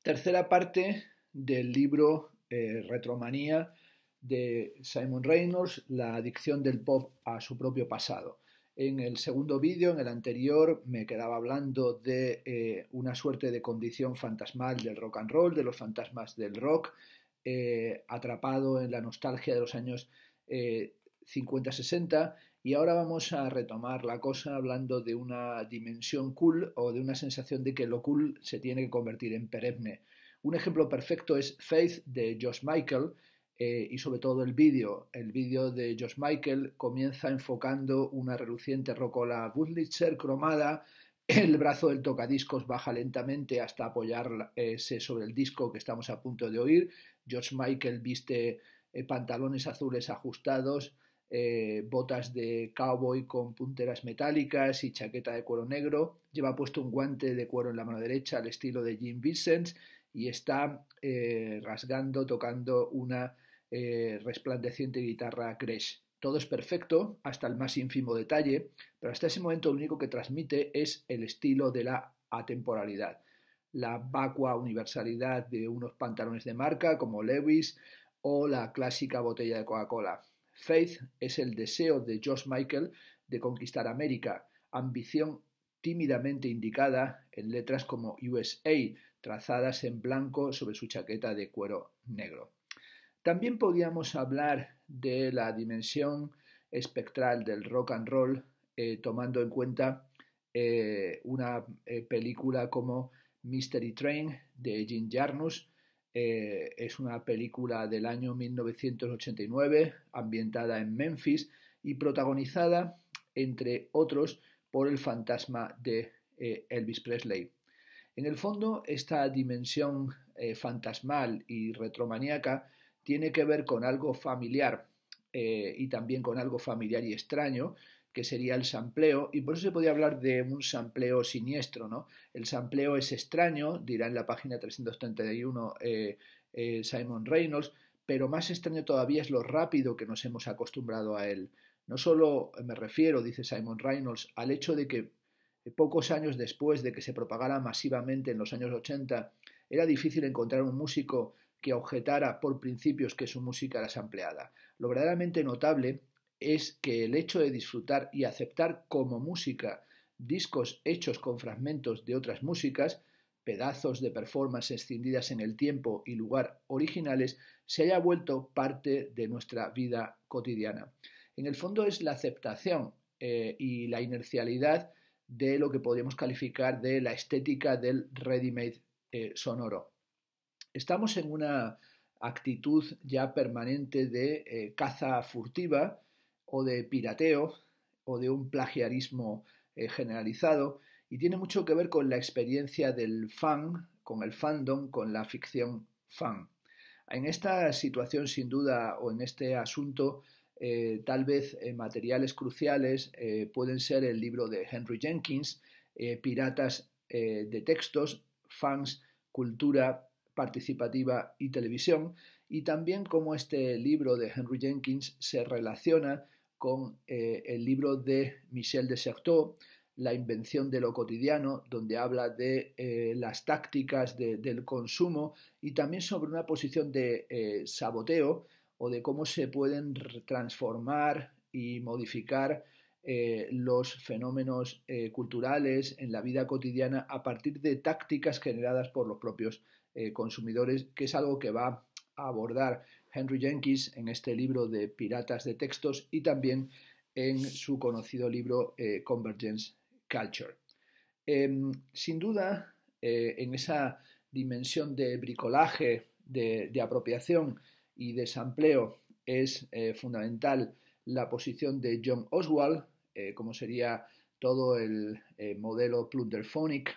Tercera parte del libro Retromanía de Simon Reynolds, la adicción del pop a su propio pasado. En el segundo vídeo, en el anterior, me quedaba hablando de una suerte de condición fantasmal del rock and roll, de los fantasmas del rock, atrapado en la nostalgia de los años 50-60, y ahora vamos a retomar la cosa hablando de una dimensión cool o de una sensación de que lo cool se tiene que convertir en perenne. Un ejemplo perfecto es Faith de George Michael, y sobre todo el vídeo. El vídeo de George Michael comienza enfocando una reluciente rocola Wurlitzer cromada. El brazo del tocadiscos baja lentamente hasta apoyarse sobre el disco que estamos a punto de oír. George Michael viste pantalones azules ajustados, botas de cowboy con punteras metálicas y chaqueta de cuero negro. Lleva puesto un guante de cuero en la mano derecha al estilo de Jim Vincent y está rasgando, tocando una resplandeciente guitarra Gretsch. Todo es perfecto hasta el más ínfimo detalle, pero hasta ese momento lo único que transmite es el estilo de la atemporalidad, la vacua universalidad de unos pantalones de marca como Levi's o la clásica botella de Coca-Cola. Faith es el deseo de George Michael de conquistar América, ambición tímidamente indicada en letras como USA, trazadas en blanco sobre su chaqueta de cuero negro. También podíamos hablar de la dimensión espectral del rock and roll, tomando en cuenta una película como Mystery Train de Jim Jarmusch. Es una película del año 1989, ambientada en Memphis y protagonizada, entre otros, por el fantasma de Elvis Presley. En el fondo, esta dimensión fantasmal y retromaníaca tiene que ver con algo familiar y también con algo familiar y extraño, que sería el sampleo, y por eso se podía hablar de un sampleo siniestro, ¿no? El sampleo es extraño, dirá en la página 331 Simon Reynolds, pero más extraño todavía es lo rápido que nos hemos acostumbrado a él. No solo me refiero, dice Simon Reynolds, al hecho de que pocos años después de que se propagara masivamente en los años 80, era difícil encontrar un músico que objetara por principios que su música era sampleada. Lo verdaderamente notable es que el hecho de disfrutar y aceptar como música discos hechos con fragmentos de otras músicas, pedazos de performance escindidas en el tiempo y lugar originales, se haya vuelto parte de nuestra vida cotidiana. En el fondo es la aceptación y la inercialidad de lo que podríamos calificar de la estética del ready-made sonoro. Estamos en una actitud ya permanente de caza furtiva o de pirateo o de un plagiarismo generalizado, y tiene mucho que ver con la experiencia del fan, con el fandom, con la ficción fan. En esta situación, sin duda, o en este asunto, tal vez materiales cruciales pueden ser el libro de Henry Jenkins, Piratas de textos, fans, cultura participativa y televisión, y también cómo este libro de Henry Jenkins se relaciona con el libro de Michel de Certeau, La invención de lo cotidiano, donde habla de las tácticas del consumo y también sobre una posición de saboteo o de cómo se pueden transformar y modificar los fenómenos culturales en la vida cotidiana a partir de tácticas generadas por los propios consumidores, que es algo que va a abordar Henry Jenkins en este libro de Piratas de textos y también en su conocido libro Convergence Culture. Sin duda, en esa dimensión de bricolaje, de apropiación y de sampleo es fundamental la posición de John Oswald, como sería todo el modelo plunderphonic,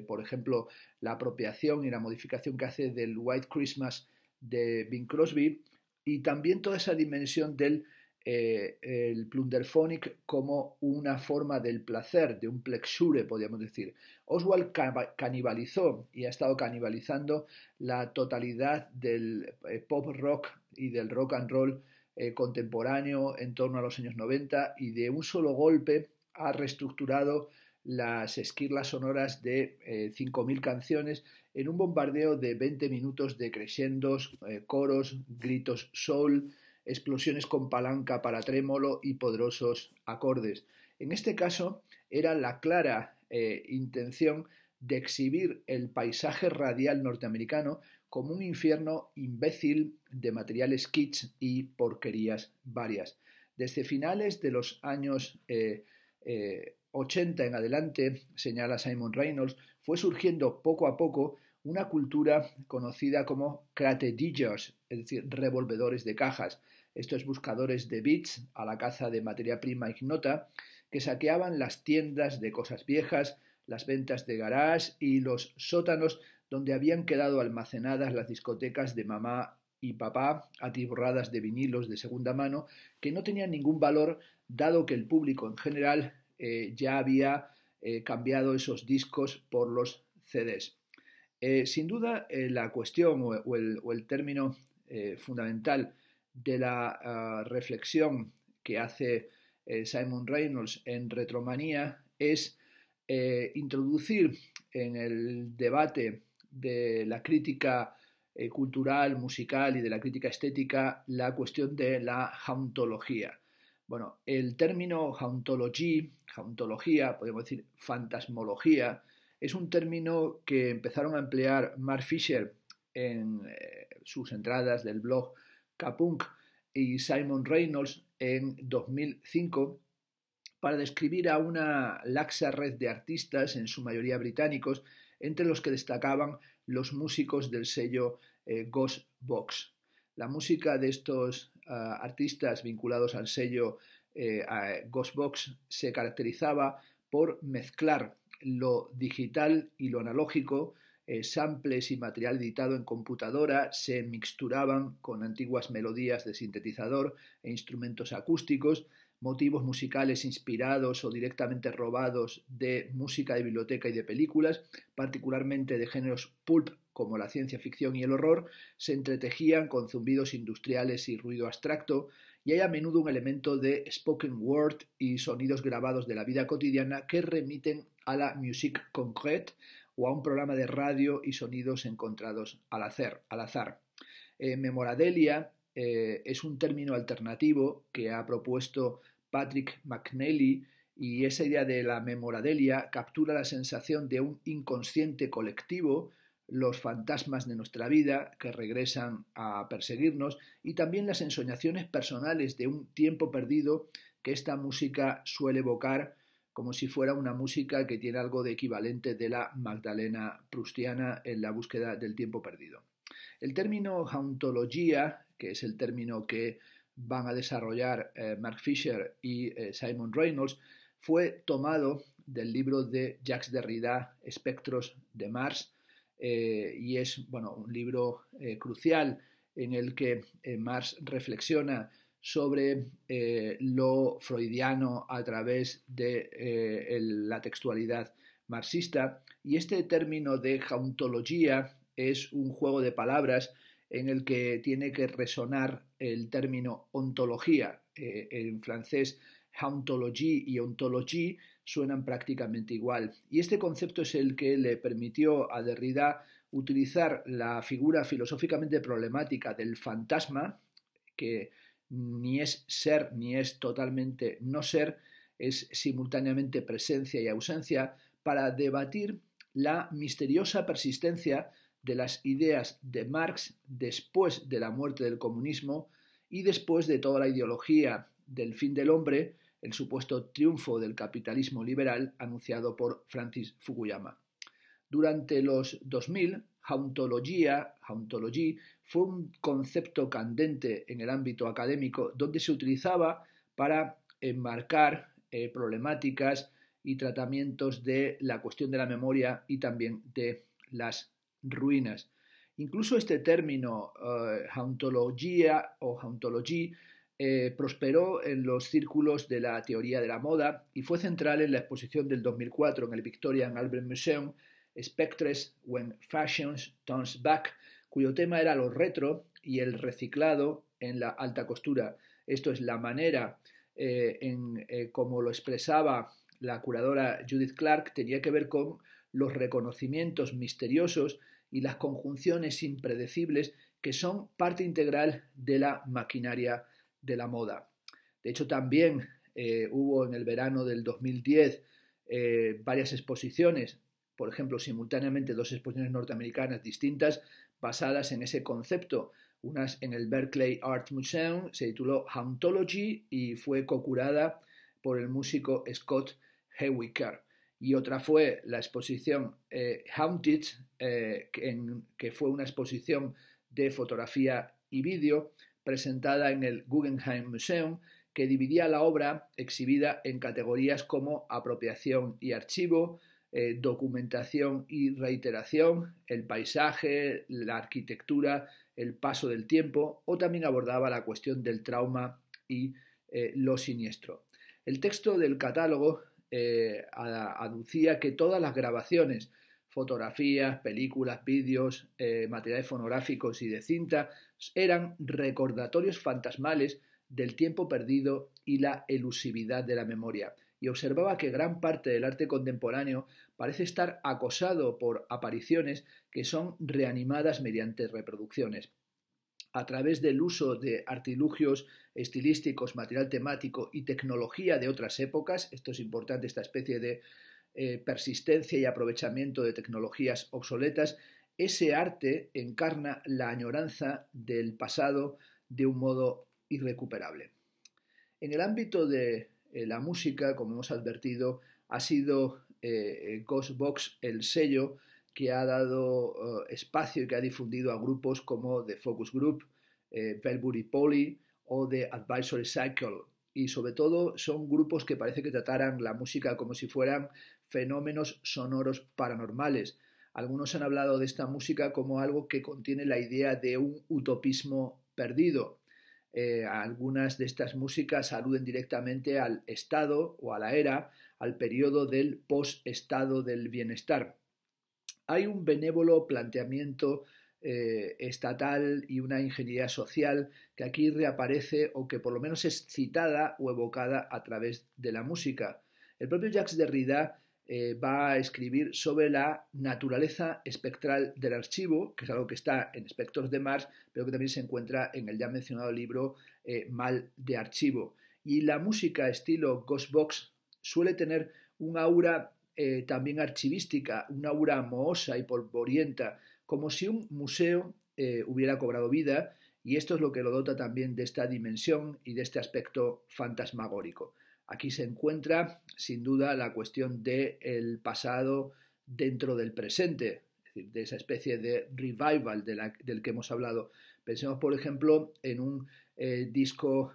por ejemplo, la apropiación y la modificación que hace del White Christmas de Bing Crosby, y también toda esa dimensión del el plunderphonic como una forma del placer, de un plexure, podríamos decir. Oswald canibalizó y ha estado canibalizando la totalidad del pop rock y del rock and roll contemporáneo en torno a los años 90, y de un solo golpe ha reestructurado las esquirlas sonoras de 5.000 canciones en un bombardeo de 20 minutos de crescendos, coros, gritos soul, explosiones con palanca para trémolo y poderosos acordes. En este caso era la clara intención de exhibir el paisaje radial norteamericano como un infierno imbécil de materiales kitsch y porquerías varias. Desde finales de los años 80 en adelante, señala Simon Reynolds, fue surgiendo poco a poco una cultura conocida como cratedillers, es decir, revolvedores de cajas. Estos buscadores de bits a la caza de materia prima ignota que saqueaban las tiendas de cosas viejas, las ventas de garage y los sótanos donde habían quedado almacenadas las discotecas de mamá y papá, atiborradas de vinilos de segunda mano que no tenían ningún valor dado que el público en general ya había cambiado esos discos por los CDs. Sin duda, la cuestión o el término fundamental de la reflexión que hace Simon Reynolds en Retromanía es introducir en el debate de la crítica cultural, musical y de la crítica estética la cuestión de la hauntología. Bueno, el término hauntología, podemos decir fantasmología, es un término que empezaron a emplear Mark Fisher en sus entradas del blog K-Punk y Simon Reynolds en 2005 para describir a una laxa red de artistas, en su mayoría británicos, entre los que destacaban los músicos del sello Ghost Box. La música de estos artistas vinculados al sello Ghost Box se caracterizaba por mezclar lo digital y lo analógico, samples y material editado en computadora se mixturaban con antiguas melodías de sintetizador e instrumentos acústicos, motivos musicales inspirados o directamente robados de música de biblioteca y de películas, particularmente de géneros pulp como la ciencia ficción y el horror, se entretejían con zumbidos industriales y ruido abstracto, y hay a menudo un elemento de spoken word y sonidos grabados de la vida cotidiana que remiten a la musique concrète o a un programa de radio y sonidos encontrados al azar. Memoradelia es un término alternativo que ha propuesto Patrick McNally, y esa idea de la memoradelia captura la sensación de un inconsciente colectivo, los fantasmas de nuestra vida que regresan a perseguirnos y también las ensoñaciones personales de un tiempo perdido que esta música suele evocar como si fuera una música que tiene algo de equivalente de la Magdalena proustiana en la búsqueda del tiempo perdido. El término hauntología, que es el término que van a desarrollar Mark Fisher y Simon Reynolds, fue tomado del libro de Jacques Derrida, Espectros de Mars, y es un libro crucial en el que Marx reflexiona sobre lo freudiano a través de la textualidad marxista, y este término de hauntología es un juego de palabras en el que tiene que resonar el término ontología. En francés, hauntologie y ontologie suenan prácticamente igual. Y este concepto es el que le permitió a Derrida utilizar la figura filosóficamente problemática del fantasma, que ni es ser ni es totalmente no ser, es simultáneamente presencia y ausencia, para debatir la misteriosa persistencia de las ideas de Marx después de la muerte del comunismo y después de toda la ideología del fin del hombre, el supuesto triunfo del capitalismo liberal anunciado por Francis Fukuyama. Durante los 2000, hauntologie fue un concepto candente en el ámbito académico donde se utilizaba para enmarcar problemáticas y tratamientos de la cuestión de la memoria y también de las ruinas. Incluso este término hauntología o hauntologie prosperó en los círculos de la teoría de la moda y fue central en la exposición del 2004 en el Victorian Albert Museum, Spectres When Fashion Turns Back, cuyo tema era lo retro y el reciclado en la alta costura. Esto es la manera como lo expresaba la curadora Judith Clark, tenía que ver con los reconocimientos misteriosos y las conjunciones impredecibles que son parte integral de la maquinaria de la moda. De hecho, también hubo en el verano del 2010 varias exposiciones, por ejemplo, simultáneamente dos exposiciones norteamericanas distintas basadas en ese concepto. Unas en el Berkeley Art Museum, se tituló Hauntology y fue co-curada por el músico Scott Hewicker. Y otra fue la exposición Haunted, que fue una exposición de fotografía y vídeo presentada en el Guggenheim Museum, que dividía la obra exhibida en categorías como apropiación y archivo, documentación y reiteración, el paisaje, la arquitectura, el paso del tiempo, o también abordaba la cuestión del trauma y lo siniestro. El texto del catálogo aducía que todas las grabaciones, fotografías, películas, vídeos, materiales fonográficos y de cinta eran recordatorios fantasmales del tiempo perdido y la elusividad de la memoria, y observaba que gran parte del arte contemporáneo parece estar acosado por apariciones que son reanimadas mediante reproducciones. A través del uso de artilugios estilísticos, material temático y tecnología de otras épocas, esto es importante, esta especie de persistencia y aprovechamiento de tecnologías obsoletas, ese arte encarna la añoranza del pasado de un modo irrecuperable. En el ámbito de la música, como hemos advertido, ha sido Ghostbox el sello que ha dado espacio y que ha difundido a grupos como The Focus Group, Velvet Polly o The Advisory Cycle. Y sobre todo son grupos que parece que trataran la música como si fueran fenómenos sonoros paranormales. Algunos han hablado de esta música como algo que contiene la idea de un utopismo perdido. Algunas de estas músicas aluden directamente al estado o a la era, al periodo del post-estado del bienestar. Hay un benévolo planteamiento estatal y una ingeniería social que aquí reaparece o que por lo menos es citada o evocada a través de la música. El propio Jacques Derrida va a escribir sobre la naturaleza espectral del archivo, que es algo que está en Spectres de Mars, pero que también se encuentra en el ya mencionado libro Mal de Archivo. Y la música estilo Ghostbox suele tener un aura también archivística, una aura mohosa y polvorienta, como si un museo hubiera cobrado vida, y esto es lo que lo dota también de esta dimensión y de este aspecto fantasmagórico. Aquí se encuentra, sin duda, la cuestión del pasado dentro del presente, es decir, de esa especie de revival del que hemos hablado. Pensemos, por ejemplo, en un disco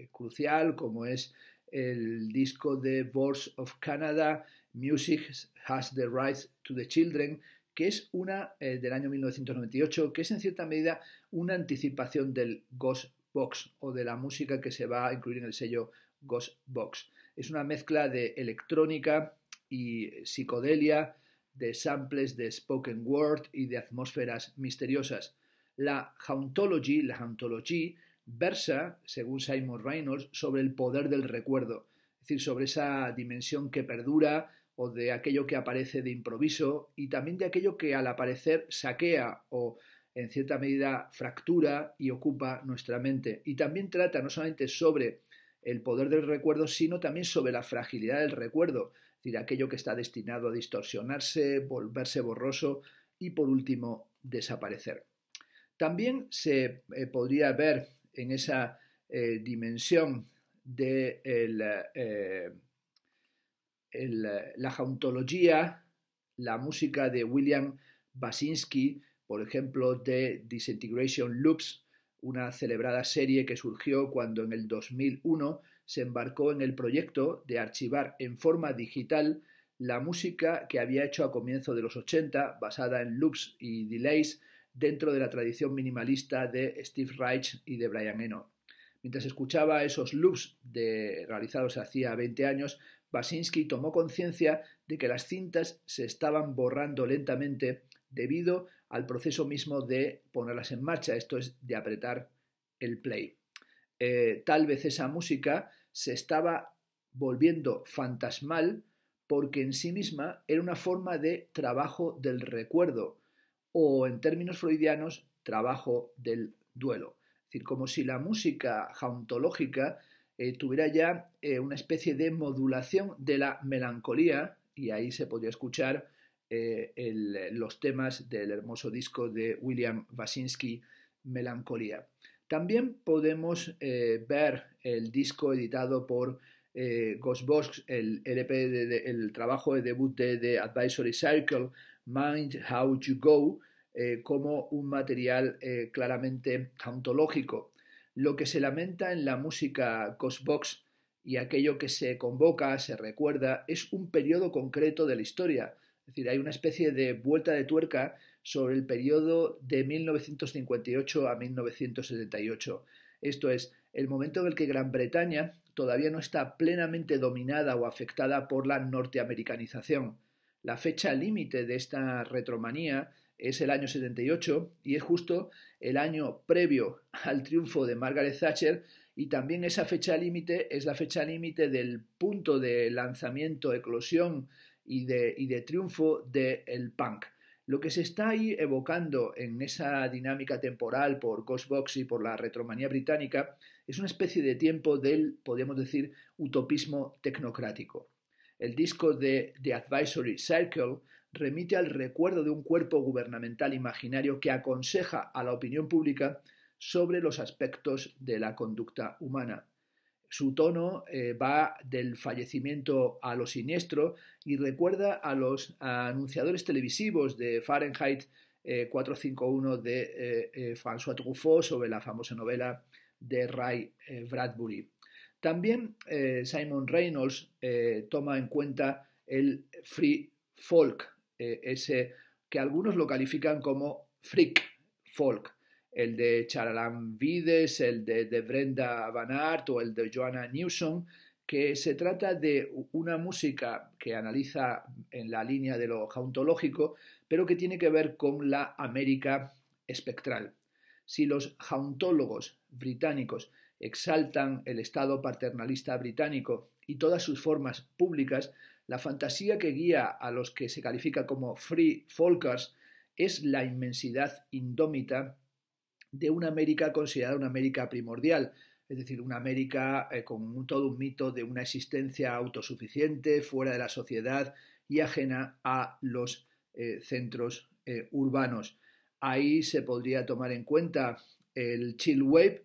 crucial como es el disco de Voice of Canada, Music Has the Right to the Children, que es una del año 1998, que es en cierta medida una anticipación del Ghostbox o de la música que se va a incluir en el sello Ghostbox. Es una mezcla de electrónica y psicodelia, de samples de spoken word y de atmósferas misteriosas. La Hauntology versa, según Simon Reynolds, sobre el poder del recuerdo, es decir, sobre esa dimensión que perdura o de aquello que aparece de improviso y también de aquello que al aparecer saquea o en cierta medida fractura y ocupa nuestra mente. Y también trata no solamente sobre el poder del recuerdo, sino también sobre la fragilidad del recuerdo, es decir, aquello que está destinado a distorsionarse, volverse borroso y por último desaparecer. También se podría ver en esa dimensión de la hauntología, la música de William Basinski, por ejemplo, de Disintegration Loops, una celebrada serie que surgió cuando en el 2001 se embarcó en el proyecto de archivar en forma digital la música que había hecho a comienzos de los 80, basada en loops y delays, dentro de la tradición minimalista de Steve Reich y de Brian Eno. Mientras escuchaba esos loops realizados hacía 20 años, Basinski tomó conciencia de que las cintas se estaban borrando lentamente debido al proceso mismo de ponerlas en marcha, esto es, de apretar el play. Tal vez esa música se estaba volviendo fantasmal porque en sí misma era una forma de trabajo del recuerdo o, en términos freudianos, trabajo del duelo. Es decir, como si la música jauntológica tuviera ya una especie de modulación de la melancolía, y ahí se podía escuchar los temas del hermoso disco de William Basinski, Melancolía. También podemos ver el disco editado por Ghost Box, el LP, el trabajo de debut de The Advisory Circle, Mind How You Go, como un material claramente jauntológico. Lo que se lamenta en la música Ghost Box y aquello que se convoca, se recuerda, es un periodo concreto de la historia. Es decir, hay una especie de vuelta de tuerca sobre el periodo de 1958 a 1978. Esto es, el momento en el que Gran Bretaña todavía no está plenamente dominada o afectada por la norteamericanización. La fecha límite de esta retromanía es el año 78 y es justo el año previo al triunfo de Margaret Thatcher, y también esa fecha límite es la fecha límite del punto de lanzamiento, eclosión y de triunfo del punk. Lo que se está ahí evocando en esa dinámica temporal por Ghost Box y por la retromanía británica es una especie de tiempo del, podríamos decir, utopismo tecnocrático. El disco de The Advisory Circle remite al recuerdo de un cuerpo gubernamental imaginario que aconseja a la opinión pública sobre los aspectos de la conducta humana. Su tono va del fallecimiento a lo siniestro y recuerda a los anunciadores televisivos de Fahrenheit 451 de François Truffaut sobre la famosa novela de Ray Bradbury. También Simon Reynolds toma en cuenta el free folk, ese que algunos lo califican como freak folk, el de Charalan Vides, el de Brenda Van Aert o el de Joanna Newsom, que se trata de una música que analiza en la línea de lo jauntológico, pero que tiene que ver con la América espectral. Si los jauntólogos británicos exaltan el estado paternalista británico y todas sus formas públicas, la fantasía que guía a los que se califica como free folkers es la inmensidad indómita de una América considerada una América primordial, es decir, una América con todo un mito de una existencia autosuficiente, fuera de la sociedad y ajena a los centros urbanos. Ahí se podría tomar en cuenta el chill wave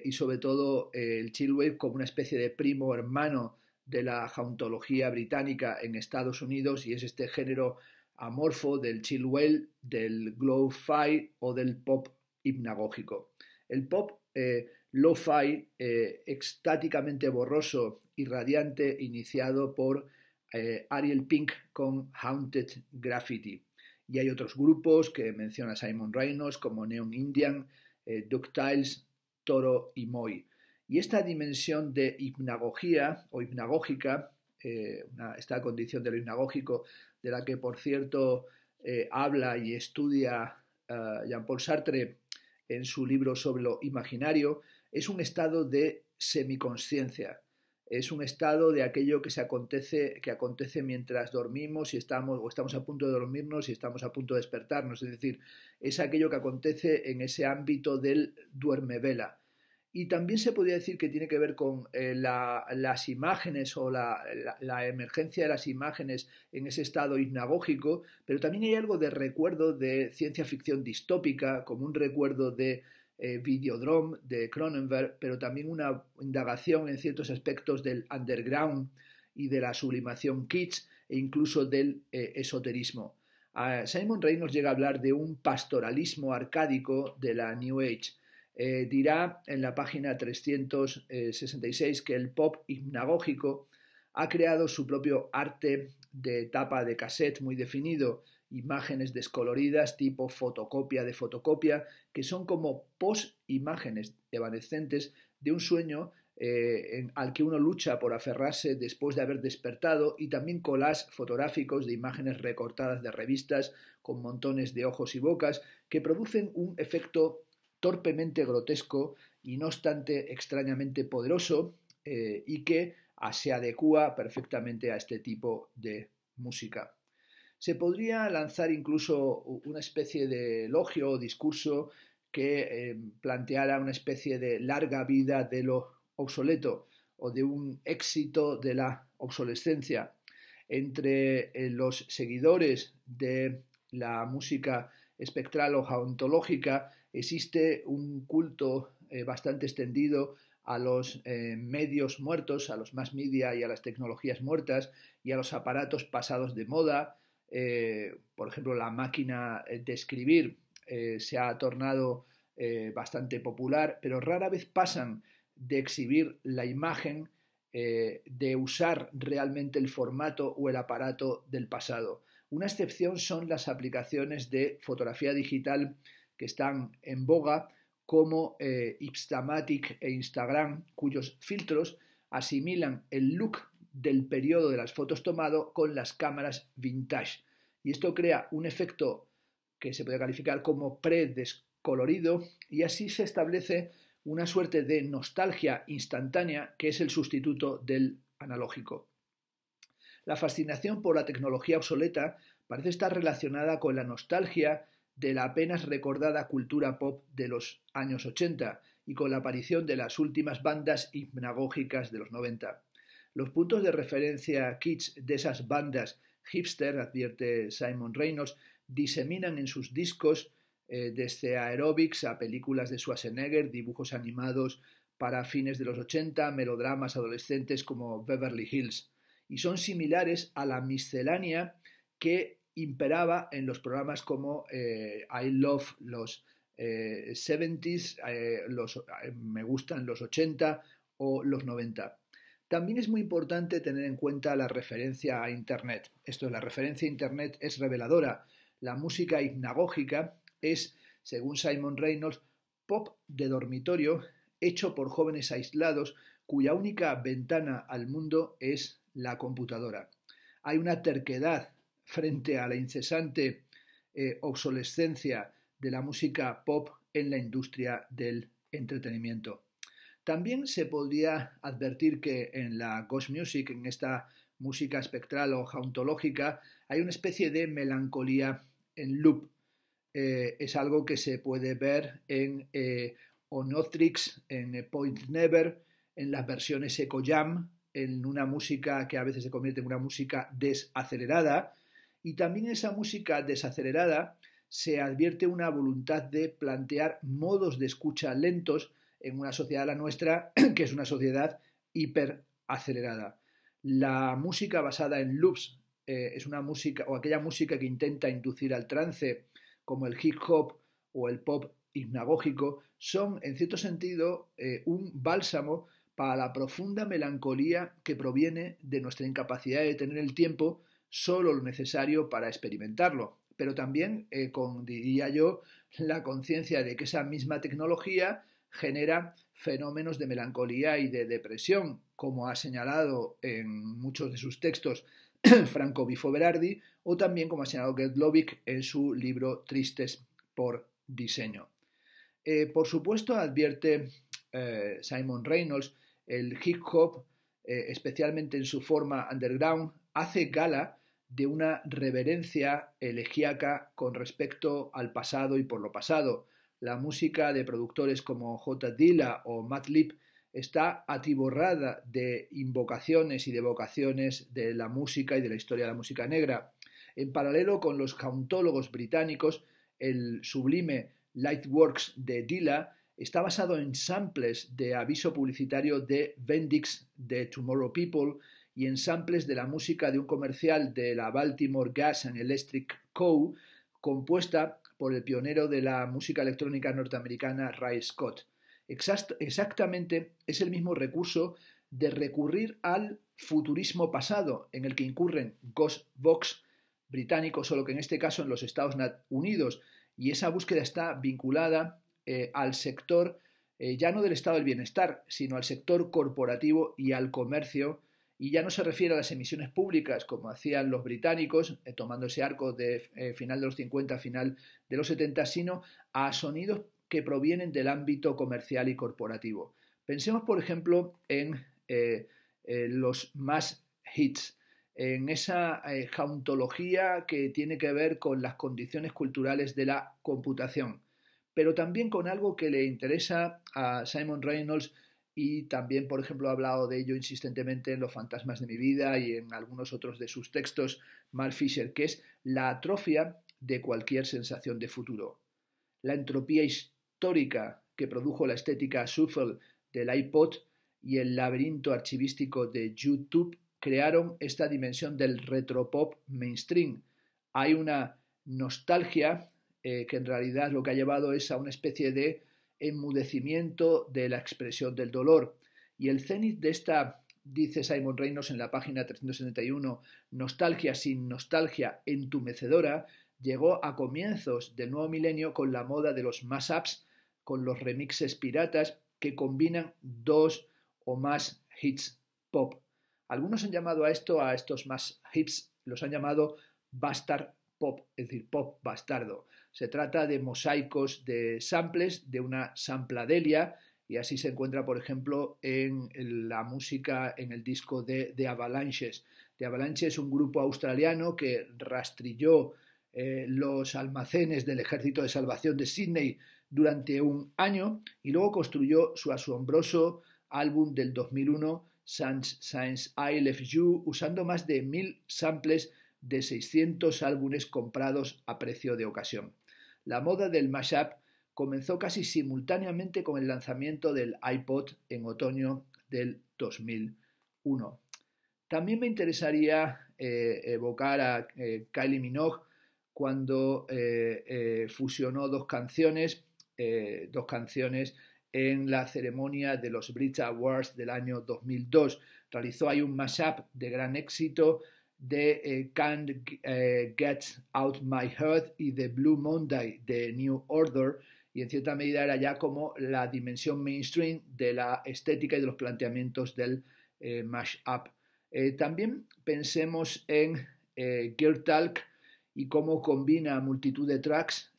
y sobre todo el chill wave como una especie de primo hermano de la jauntología británica en Estados Unidos, y es este género amorfo del chill wave, del lo-fi o del pop hipnagógico. El pop lo-fi extáticamente borroso y radiante, iniciado por Ariel Pink con Haunted Graffiti. Y hay otros grupos que menciona Simon Reynolds como Neon Indian, DuckTales, Toro y Moi. Y esta dimensión de hipnagogía o hipnagógica, esta condición de lo hipnagógico, de la que por cierto habla y estudia Jean-Paul Sartre en su libro sobre lo imaginario, es un estado de semiconsciencia. Es un estado de aquello que acontece mientras dormimos y estamos a punto de dormirnos y estamos a punto de despertarnos. Es decir, es aquello que acontece en ese ámbito del duermevela. Y también se podría decir que tiene que ver con las imágenes o la emergencia de las imágenes en ese estado hipnagógico, pero también hay algo de recuerdo de ciencia ficción distópica, como un recuerdo de Videodrome de Cronenberg, pero también una indagación en ciertos aspectos del underground y de la sublimación kitsch e incluso del esoterismo. Simon Reynolds llega a hablar de un pastoralismo arcádico de la New Age. Dirá en la página 366 que el pop hipnagógico ha creado su propio arte de tapa de cassette muy definido, imágenes descoloridas tipo fotocopia de fotocopia, que son como post-imágenes evanescentes de un sueño al que uno lucha por aferrarse después de haber despertado, y también collages fotográficos de imágenes recortadas de revistas con montones de ojos y bocas que producen un efecto torpemente grotesco y no obstante extrañamente poderoso y que se adecua perfectamente a este tipo de música. Se podría lanzar incluso una especie de elogio o discurso que planteara una especie de larga vida de lo obsoleto o de un éxito de la obsolescencia. Entre los seguidores de la música espectral o jauntológica existe un culto bastante extendido a los medios muertos, a los mass media y a las tecnologías muertas y a los aparatos pasados de moda. Por ejemplo, la máquina de escribir se ha tornado bastante popular, pero rara vez pasan de exhibir la imagen, de usar realmente el formato o el aparato del pasado. Una excepción son las aplicaciones de fotografía digital que están en boga, como Instamatic e Instagram, cuyos filtros asimilan el look del periodo de las fotos tomado con las cámaras vintage. Y esto crea un efecto que se puede calificar como predescolorido, y así se establece una suerte de nostalgia instantánea que es el sustituto del analógico. La fascinación por la tecnología obsoleta parece estar relacionada con la nostalgia de la apenas recordada cultura pop de los años 80 y con la aparición de las últimas bandas hipnagógicas de los 90. Los puntos de referencia kits de esas bandas hipster, advierte Simon Reynolds, diseminan en sus discos desde aeróbics a películas de Schwarzenegger, dibujos animados para fines de los 80, melodramas adolescentes como Beverly Hills, y son similares a la miscelánea que imperaba en los programas como I Love los 70s, Me Gustan los 80 o los 90. También es muy importante tener en cuenta la referencia a Internet. La referencia a Internet es reveladora. La música hipnagógica es, según Simon Reynolds, pop de dormitorio hecho por jóvenes aislados cuya única ventana al mundo es la computadora. Hay una terquedad frente a la incesante obsolescencia de la música pop en la industria del entretenimiento. También se podría advertir que en la ghost music, en esta música espectral o jauntológica, hay una especie de melancolía en loop. Es algo que se puede ver en Onotrix, en Point Never, en las versiones Echo Jam, en una música que a veces se convierte en una música desacelerada, y también en esa música desacelerada se advierte una voluntad de plantear modos de escucha lentos en una sociedad, la nuestra, que es una sociedad hiperacelerada. La música basada en loops es una música, o aquella música que intenta inducir al trance, como el hip hop o el pop hipnagógico, son en cierto sentido un bálsamo para la profunda melancolía que proviene de nuestra incapacidad de tener el tiempo solo lo necesario para experimentarlo, pero también diría yo, la conciencia de que esa misma tecnología genera fenómenos de melancolía y de depresión, como ha señalado en muchos de sus textos Franco Bifo Berardi, o también como ha señalado Gerd Lovick en su libro Tristes por diseño. Por supuesto, advierte Simon Reynolds, el hip hop, especialmente en su forma underground, hace gala de una reverencia elegíaca con respecto al pasado y por lo pasado. La música de productores como J. Dilla o Madlib está atiborrada de invocaciones y de evocaciones de la música y de la historia de la música negra. En paralelo con los jauntólogos británicos, el sublime Lightworks de Dilla está basado en samples de aviso publicitario de Bendix de Tomorrow People y en samples de la música de un comercial de la Baltimore Gas and Electric Co., compuesta por el pionero de la música electrónica norteamericana Ray Scott. Exactamente es el mismo recurso de recurrir al futurismo pasado en el que incurren Ghost Box británicos, solo que en este caso en los Estados Unidos, y esa búsqueda está vinculada al sector ya no del estado del bienestar, sino al sector corporativo y al comercio, y ya no se refiere a las emisiones públicas como hacían los británicos, tomando ese arco de final de los 50, final de los 70, sino a sonidos que provienen del ámbito comercial y corporativo. Pensemos, por ejemplo, en los más hits, en esa jauntología que tiene que ver con las condiciones culturales de la computación, pero también con algo que le interesa a Simon Reynolds y también, por ejemplo, ha hablado de ello insistentemente en Los fantasmas de mi vida y en algunos otros de sus textos, Mark Fisher, que es la atrofia de cualquier sensación de futuro. La entropía histórica que produjo la estética shuffle del iPod y el laberinto archivístico de YouTube crearon esta dimensión del retropop mainstream. Hay una nostalgia que en realidad lo que ha llevado es a una especie de enmudecimiento de la expresión del dolor. Y el cenit de esta, dice Simon Reynolds en la página 371, nostalgia sin nostalgia entumecedora, llegó a comienzos del nuevo milenio con la moda de los mashups, con los remixes piratas que combinan dos o más hits pop. Algunos han llamado a estos más hits, los han llamado bastard pop, es decir, pop bastardo. Se trata de mosaicos de samples, de una sampladelia, y así se encuentra, por ejemplo, en la música, en el disco de The Avalanches. The Avalanches es un grupo australiano que rastrilló los almacenes del Ejército de Salvación de Sydney durante un año y luego construyó su asombroso álbum del 2001, Since I Left You, usando más de 1000 samples de 600 álbumes comprados a precio de ocasión. La moda del mashup comenzó casi simultáneamente con el lanzamiento del iPod en otoño del 2001. También me interesaría evocar a Kylie Minogue cuando fusionó dos canciones en la ceremonia de los Brit Awards del año 2002. Realizó ahí un mashup de gran éxito de Can't Get Out My Head y de Blue Monday de New Order, y en cierta medida era ya como la dimensión mainstream de la estética y de los planteamientos del mashup. También pensemos en Girl Talk y cómo combina multitud de tracks,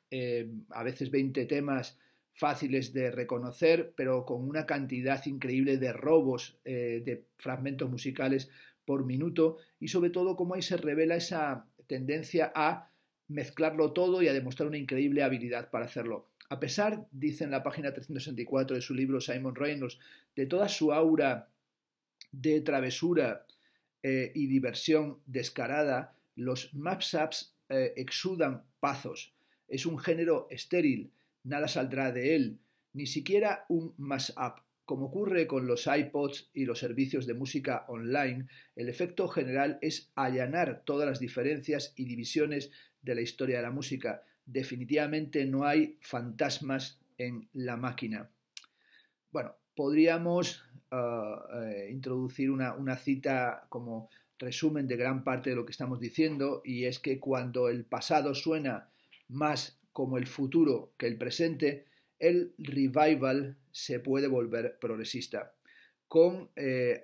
a veces 20 temas fáciles de reconocer, pero con una cantidad increíble de robos de fragmentos musicales por minuto, y sobre todo cómo ahí se revela esa tendencia a mezclarlo todo y a demostrar una increíble habilidad para hacerlo. A pesar, dice en la página 364 de su libro Simon Reynolds, de toda su aura de travesura y diversión descarada, los mashups exudan pazos. Es un género estéril, nada saldrá de él, ni siquiera un mashup. Como ocurre con los iPods y los servicios de música online, el efecto general es allanar todas las diferencias y divisiones de la historia de la música. Definitivamente no hay fantasmas en la máquina. Bueno, podríamos introducir una cita como resumen de gran parte de lo que estamos diciendo, y es que cuando el pasado suena más como el futuro que el presente, el revival se puede volver progresista.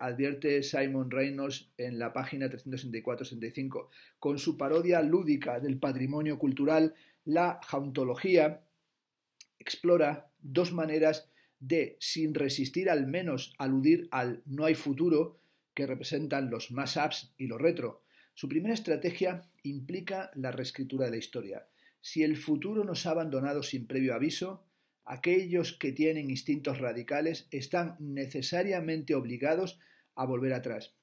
Advierte Simon Reynolds en la página 364-65, con su parodia lúdica del patrimonio cultural, la jauntología explora dos maneras de, sin resistir al menos, aludir al no hay futuro que representan los mashups y los retro. Su primera estrategia implica la reescritura de la historia. Si el futuro nos ha abandonado sin previo aviso, aquellos que tienen instintos radicales están necesariamente obligados a volver atrás.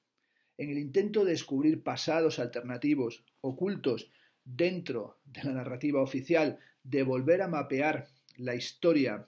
En el intento de descubrir pasados alternativos ocultos dentro de la narrativa oficial, de volver a mapear la historia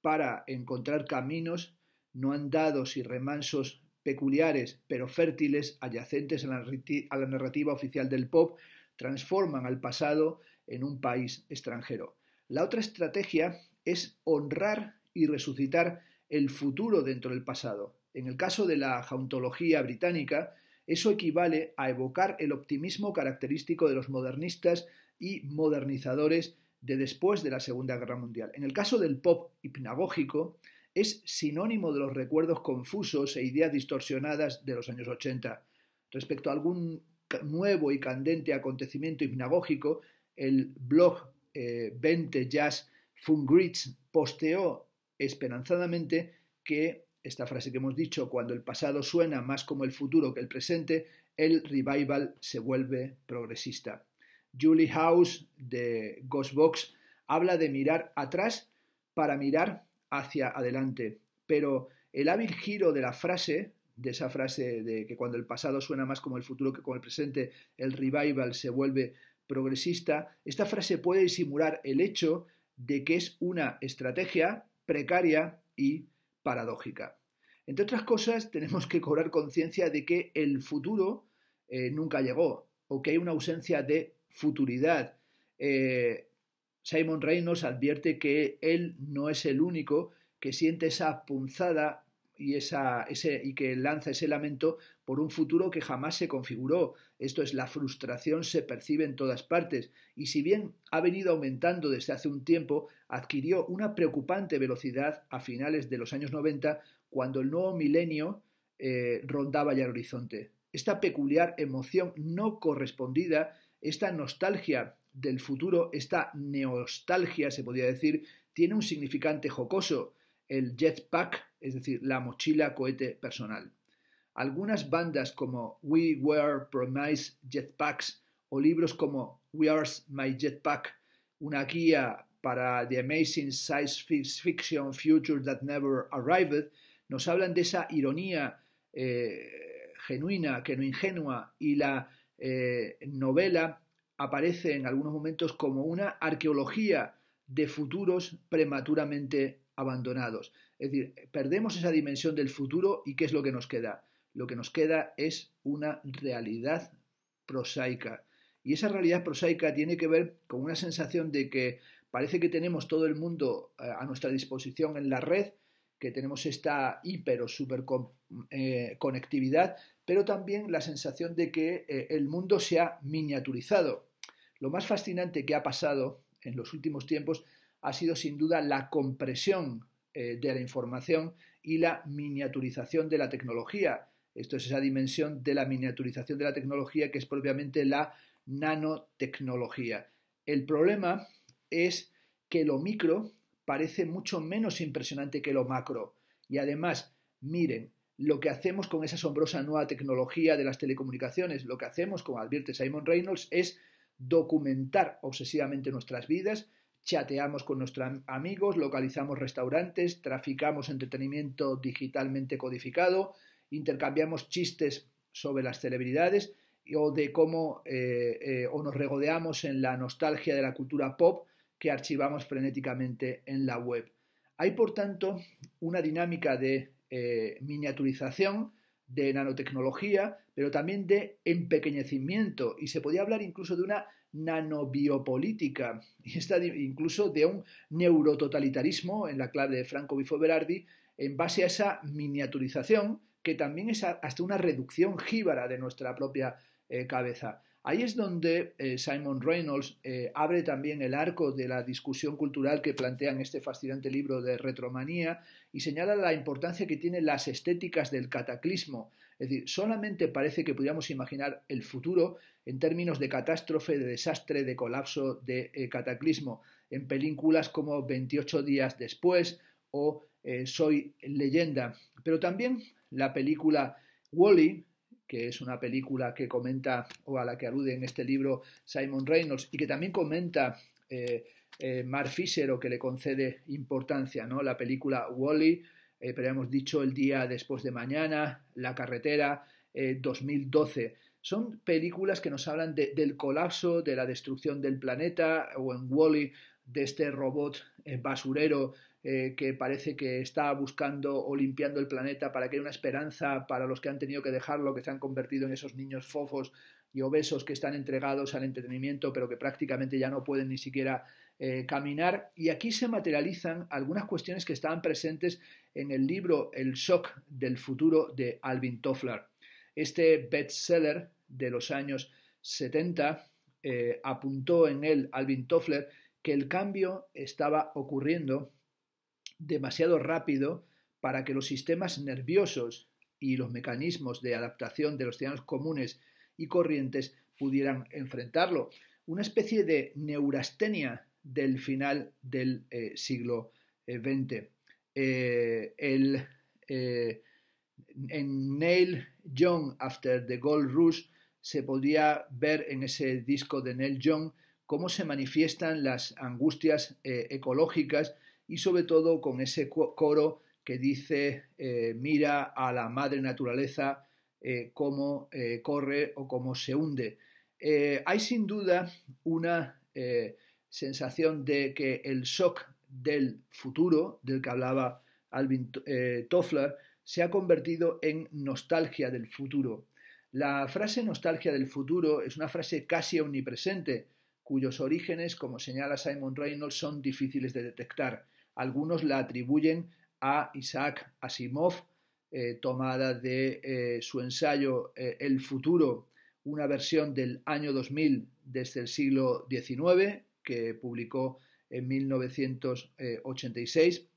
para encontrar caminos no andados y remansos peculiares pero fértiles adyacentes a la narrativa oficial del pop, transforman al pasado en un país extranjero. La otra estrategia es honrar y resucitar el futuro dentro del pasado. En el caso de la jauntología británica, eso equivale a evocar el optimismo característico de los modernistas y modernizadores de después de la Segunda Guerra Mundial. En el caso del pop hipnagógico, es sinónimo de los recuerdos confusos e ideas distorsionadas de los años 80. Respecto a algún nuevo y candente acontecimiento hipnagógico, el blog 20 Jazz Fungritz posteó esperanzadamente que esta frase que hemos dicho, cuando el pasado suena más como el futuro que el presente, el revival se vuelve progresista. Julie House, de Ghostbox, habla de mirar atrás para mirar hacia adelante, pero el hábil giro de la frase, de esa frase de que cuando el pasado suena más como el futuro que como el presente, el revival se vuelve progresista, esta frase puede disimular el hecho de que es una estrategia precaria y paradójica. Entre otras cosas, tenemos que cobrar conciencia de que el futuro nunca llegó, o que hay una ausencia de futuridad. Simon Reynolds advierte que él no es el único que siente esa punzada y que lanza ese lamento por un futuro que jamás se configuró. Esto es, la frustración se percibe en todas partes y si bien ha venido aumentando desde hace un tiempo, adquirió una preocupante velocidad a finales de los años 90 cuando el nuevo milenio rondaba ya el horizonte. Esta peculiar emoción no correspondida, esta nostalgia del futuro, esta neostalgia, se podría decir, tiene un significante jocoso, el jetpack, es decir, la mochila cohete personal. Algunas bandas como We Were Promised Jetpacks o libros como Where's My Jetpack, una guía para The Amazing Science Fiction Future That Never Arrived, nos hablan de esa ironía genuina, que no ingenua, y la novela aparece en algunos momentos como una arqueología de futuros prematuramente abandonados. Es decir, perdemos esa dimensión del futuro y ¿qué es lo que nos queda? Lo que nos queda es una realidad prosaica. Y esa realidad prosaica tiene que ver con una sensación de que parece que tenemos todo el mundo a nuestra disposición en la red, que tenemos esta hiper o super conectividad, pero también la sensación de que el mundo se ha miniaturizado. Lo más fascinante que ha pasado en los últimos tiempos ha sido sin duda la compresión de la información y la miniaturización de la tecnología. Esto es esa dimensión de la miniaturización de la tecnología que es propiamente la nanotecnología. El problema es que lo micro parece mucho menos impresionante que lo macro. Y además, miren, lo que hacemos con esa asombrosa nueva tecnología de las telecomunicaciones, lo que hacemos, como advierte Simon Reynolds, es documentar obsesivamente nuestras vidas, chateamos con nuestros amigos, localizamos restaurantes, traficamos entretenimiento digitalmente codificado, intercambiamos chistes sobre las celebridades o de cómo o nos regodeamos en la nostalgia de la cultura pop que archivamos frenéticamente en la web. Hay, por tanto, una dinámica de miniaturización, de nanotecnología, pero también de empequeñecimiento, y se podía hablar incluso de una nanobiopolítica, y incluso de un neurototalitarismo, en la clave de Franco Bifo Berardi, en base a esa miniaturización, que también es hasta una reducción jíbara de nuestra propia cabeza. Ahí es donde Simon Reynolds abre también el arco de la discusión cultural que plantea en este fascinante libro de Retromanía y señala la importancia que tienen las estéticas del cataclismo. Es decir, solamente parece que pudiéramos imaginar el futuro en términos de catástrofe, de desastre, de colapso, de cataclismo, en películas como 28 días después o Soy leyenda. Pero también la película Wall-E, que es una película que comenta o a la que alude en este libro Simon Reynolds y que también comenta Mark Fisher o que le concede importancia, ¿no? La película Wall-E, pero hemos dicho El día después de mañana, La carretera, 2012. Son películas que nos hablan del colapso, de la destrucción del planeta, o en Wall-E de este robot basurero que parece que está buscando o limpiando el planeta para que haya una esperanza para los que han tenido que dejarlo, que se han convertido en esos niños fofos y obesos que están entregados al entretenimiento pero que prácticamente ya no pueden ni siquiera caminar. Y aquí se materializan algunas cuestiones que estaban presentes en el libro El shock del futuro de Alvin Toffler. Este bestseller de los años 70 apuntó en él Alvin Toffler que el cambio estaba ocurriendo demasiado rápido para que los sistemas nerviosos y los mecanismos de adaptación de los ciudadanos comunes y corrientes pudieran enfrentarlo. Una especie de neurastenia del final del siglo XX. El en Neil Young After the Gold Rush se podía ver en ese disco de Neil Young cómo se manifiestan las angustias ecológicas y sobre todo con ese coro que dice mira a la madre naturaleza cómo corre o cómo se hunde. Hay sin duda una sensación de que el shock del futuro, del que hablaba Alvin Toffler, se ha convertido en nostalgia del futuro. La frase nostalgia del futuro es una frase casi omnipresente, cuyos orígenes, como señala Simon Reynolds, son difíciles de detectar. Algunos la atribuyen a Isaac Asimov, tomada de su ensayo El futuro, una versión del año 2000 desde el siglo XIX, que publicó en 1986,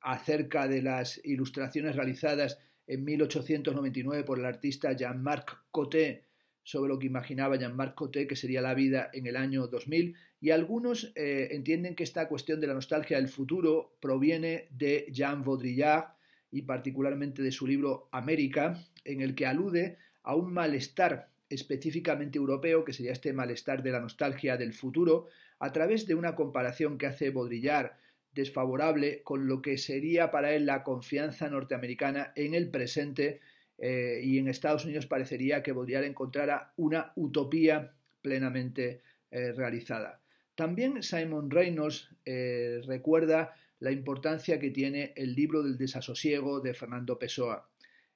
acerca de las ilustraciones realizadas en 1899 por el artista Jean-Marc Coté, sobre lo que imaginaba Jean-Marc Coté que sería la vida en el año 2000, y algunos entienden que esta cuestión de la nostalgia del futuro proviene de Jean Baudrillard y particularmente de su libro América, en el que alude a un malestar específicamente europeo, que sería este malestar de la nostalgia del futuro, a través de una comparación que hace Baudrillard desfavorable con lo que sería para él la confianza norteamericana en el presente, y en Estados Unidos parecería que Baudrillard encontrara una utopía plenamente realizada. También Simon Reynolds recuerda la importancia que tiene el libro del desasosiego de Fernando Pessoa.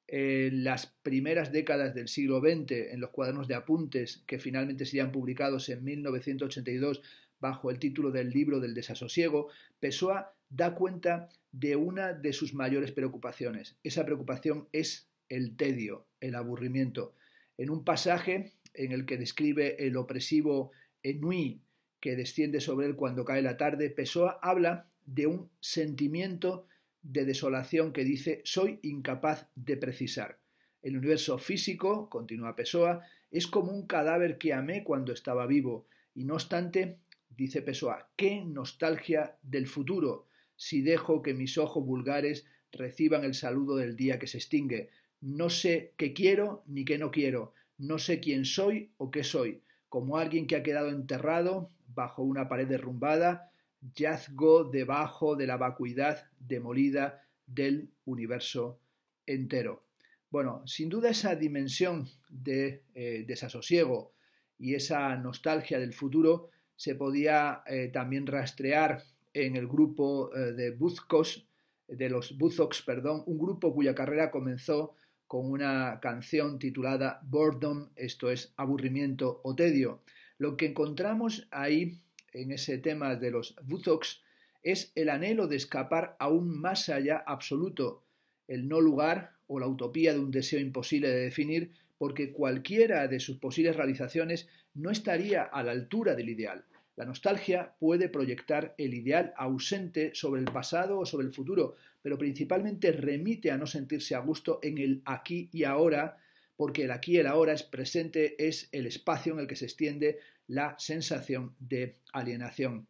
En las primeras décadas del siglo XX, en los cuadernos de apuntes que finalmente serían publicados en 1982 bajo el título del libro del desasosiego, Pessoa da cuenta de una de sus mayores preocupaciones. Esa preocupación es el tedio, el aburrimiento. En un pasaje en el que describe el opresivo ennui que desciende sobre él cuando cae la tarde, Pessoa habla de un sentimiento de desolación que dice soy incapaz de precisar. El universo físico, continúa Pessoa, es como un cadáver que amé cuando estaba vivo y no obstante, dice Pessoa, qué nostalgia del futuro si dejo que mis ojos vulgares reciban el saludo del día que se extingue. No sé qué quiero ni qué no quiero, no sé quién soy o qué soy. Como alguien que ha quedado enterrado bajo una pared derrumbada, yazgo debajo de la vacuidad demolida del universo entero. Bueno, sin duda esa dimensión de desasosiego y esa nostalgia del futuro se podía también rastrear en el grupo de los Buzzcocks, un grupo cuya carrera comenzó con una canción titulada Boredom, esto es aburrimiento o tedio. Lo que encontramos ahí en ese tema de los Buzzcocks es el anhelo de escapar a un más allá absoluto, el no lugar o la utopía de un deseo imposible de definir, porque cualquiera de sus posibles realizaciones no estaría a la altura del ideal. La nostalgia puede proyectar el ideal ausente sobre el pasado o sobre el futuro, pero principalmente remite a no sentirse a gusto en el aquí y ahora, porque el aquí y el ahora es presente, es el espacio en el que se extiende la sensación de alienación.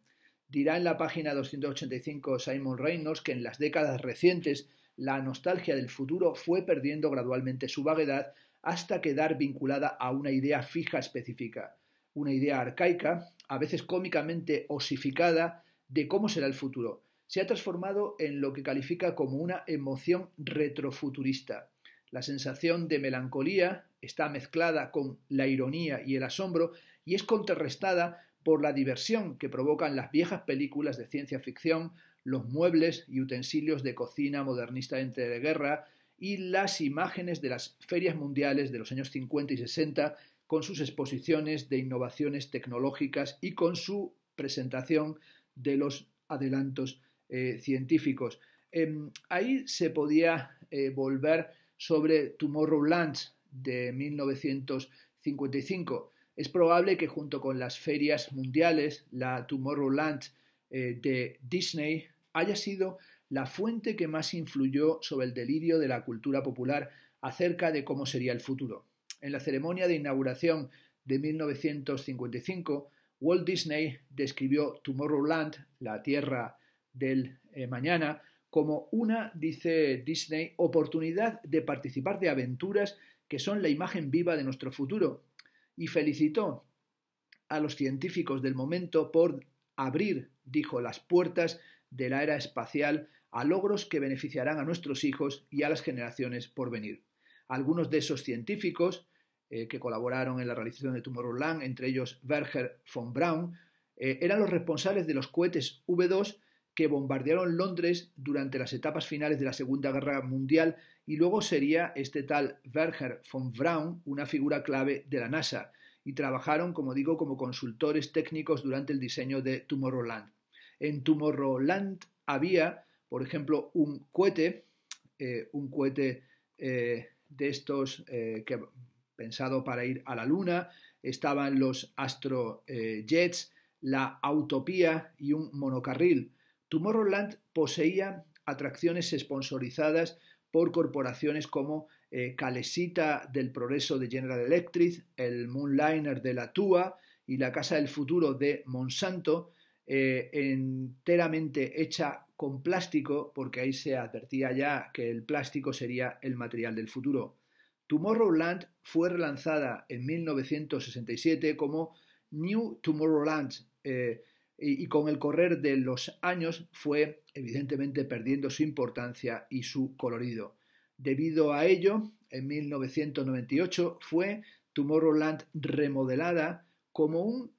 Dirá en la página 285 Simon Reynolds que en las décadas recientes la nostalgia del futuro fue perdiendo gradualmente su vaguedad hasta quedar vinculada a una idea fija específica, una idea arcaica, a veces cómicamente osificada, de cómo será el futuro. Se ha transformado en lo que califica como una emoción retrofuturista. La sensación de melancolía está mezclada con la ironía y el asombro y es contrarrestada por la diversión que provocan las viejas películas de ciencia ficción, los muebles y utensilios de cocina modernista de entreguerra y las imágenes de las ferias mundiales de los años 50 y 60 con sus exposiciones de innovaciones tecnológicas y con su presentación de los adelantos científicos. Ahí se podía volver sobre Tomorrowland de 1955. Es probable que junto con las ferias mundiales, la Tomorrowland de Disney haya sido la fuente que más influyó sobre el delirio de la cultura popular acerca de cómo sería el futuro. En la ceremonia de inauguración de 1955, Walt Disney describió Tomorrowland, la tierra del mañana, como una, dice Disney, oportunidad de participar de aventuras que son la imagen viva de nuestro futuro, y felicitó a los científicos del momento por abrir, dijo, las puertas de la era espacial a logros que beneficiarán a nuestros hijos y a las generaciones por venir. Algunos de esos científicos que colaboraron en la realización de Tomorrowland, entre ellos Wernher von Braun, eran los responsables de los cohetes V2 que bombardearon Londres durante las etapas finales de la Segunda Guerra Mundial, y luego sería este tal Wernher von Braun una figura clave de la NASA, y trabajaron, como digo, como consultores técnicos durante el diseño de Tomorrowland. En Tomorrowland había, por ejemplo, un cohete de estos pensado para ir a la Luna, estaban los Astrojets, la Utopía y un monocarril. Tomorrowland poseía atracciones sponsorizadas por corporaciones como Calesita del Progreso de General Electric, el Moonliner de la TUA y la Casa del Futuro de Monsanto, enteramente hecha con plástico, porque ahí se advertía ya que el plástico sería el material del futuro. Tomorrowland fue relanzada en 1967 como New Tomorrowland y con el correr de los años fue evidentemente perdiendo su importancia y su colorido. Debido a ello, en 1998 fue Tomorrowland remodelada como un,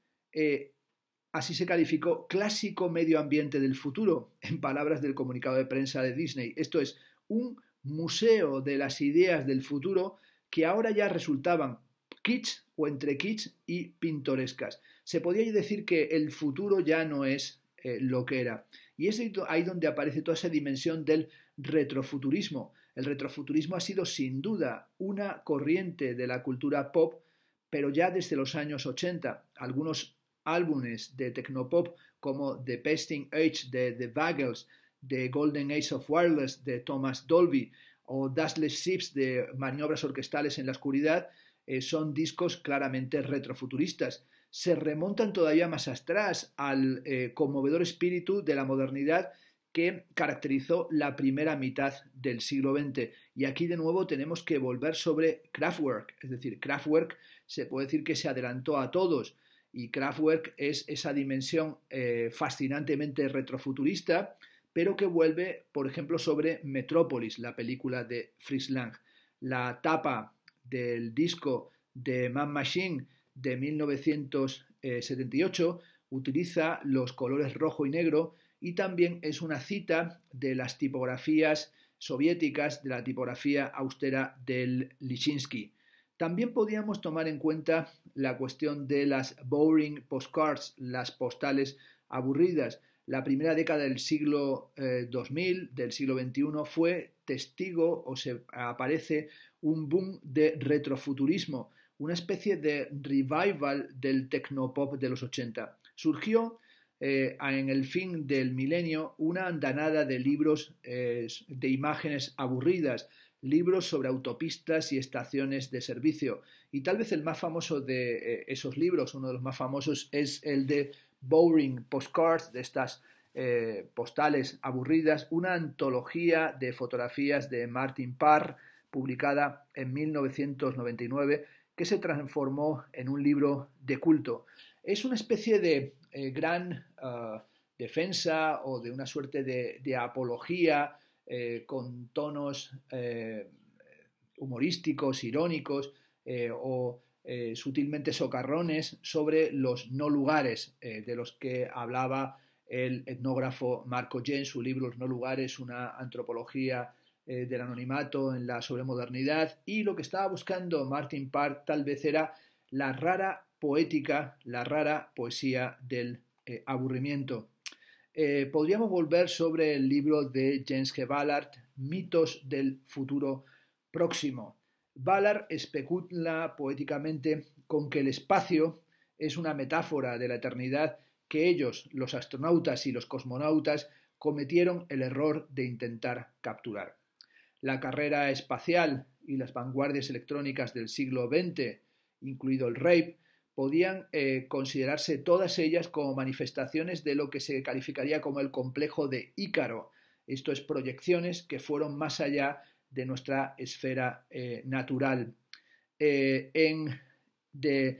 así se calificó, clásico medio ambiente del futuro, en palabras del comunicado de prensa de Disney. Esto es, un museo de las ideas del futuro que ahora ya resultaban kitsch o entre kitsch y pintorescas. Se podía decir que el futuro ya no es lo que era. Y es ahí donde aparece toda esa dimensión del retrofuturismo. El retrofuturismo ha sido sin duda una corriente de la cultura pop, pero ya desde los años 80. Algunos álbumes de tecnopop como The Pasting Age de The Buggles, The Golden Age of Wireless de Thomas Dolby o Dustless Ships de Maniobras Orquestales en la Oscuridad son discos claramente retrofuturistas. Se remontan todavía más atrás al conmovedor espíritu de la modernidad que caracterizó la primera mitad del siglo XX. Y aquí de nuevo tenemos que volver sobre Kraftwerk. Es decir, Kraftwerk se puede decir que se adelantó a todos. Y Kraftwerk es esa dimensión fascinantemente retrofuturista, pero que vuelve, por ejemplo, sobre Metrópolis, la película de Fritz Lang. La tapa del disco de Man Machine de 1978 utiliza los colores rojo y negro, y también es una cita de las tipografías soviéticas, de la tipografía austera del Lichinsky. También podríamos tomar en cuenta la cuestión de las boring postcards, las postales aburridas. La primera década del siglo 2000, del siglo XXI, fue testigo o se aparece un boom de retrofuturismo, una especie de revival del tecnopop de los 80. Surgió en el fin del milenio una andanada de libros de imágenes aburridas, libros sobre autopistas y estaciones de servicio. Y tal vez el más famoso de esos libros, uno de los más famosos, es el de Boring Postcards, de estas postales aburridas, una antología de fotografías de Martin Parr, publicada en 1999, que se transformó en un libro de culto. Es una especie de gran defensa o de una suerte de apología con tonos humorísticos, irónicos o sutilmente socarrones sobre los no lugares de los que hablaba el etnógrafo Marco Yen en su libro Los no lugares, una antropología del anonimato en la sobremodernidad. Y lo que estaba buscando Martin Parr tal vez era la rara poética, la rara poesía del aburrimiento. Podríamos volver sobre el libro de James G. Ballard, Mitos del futuro próximo. Ballard especula poéticamente con que el espacio es una metáfora de la eternidad que ellos, los astronautas y los cosmonautas, cometieron el error de intentar capturar. La carrera espacial y las vanguardias electrónicas del siglo XX, incluido el rave, podían considerarse todas ellas como manifestaciones de lo que se calificaría como el complejo de Ícaro, Esto es proyecciones que fueron más allá de nuestra esfera natural. En The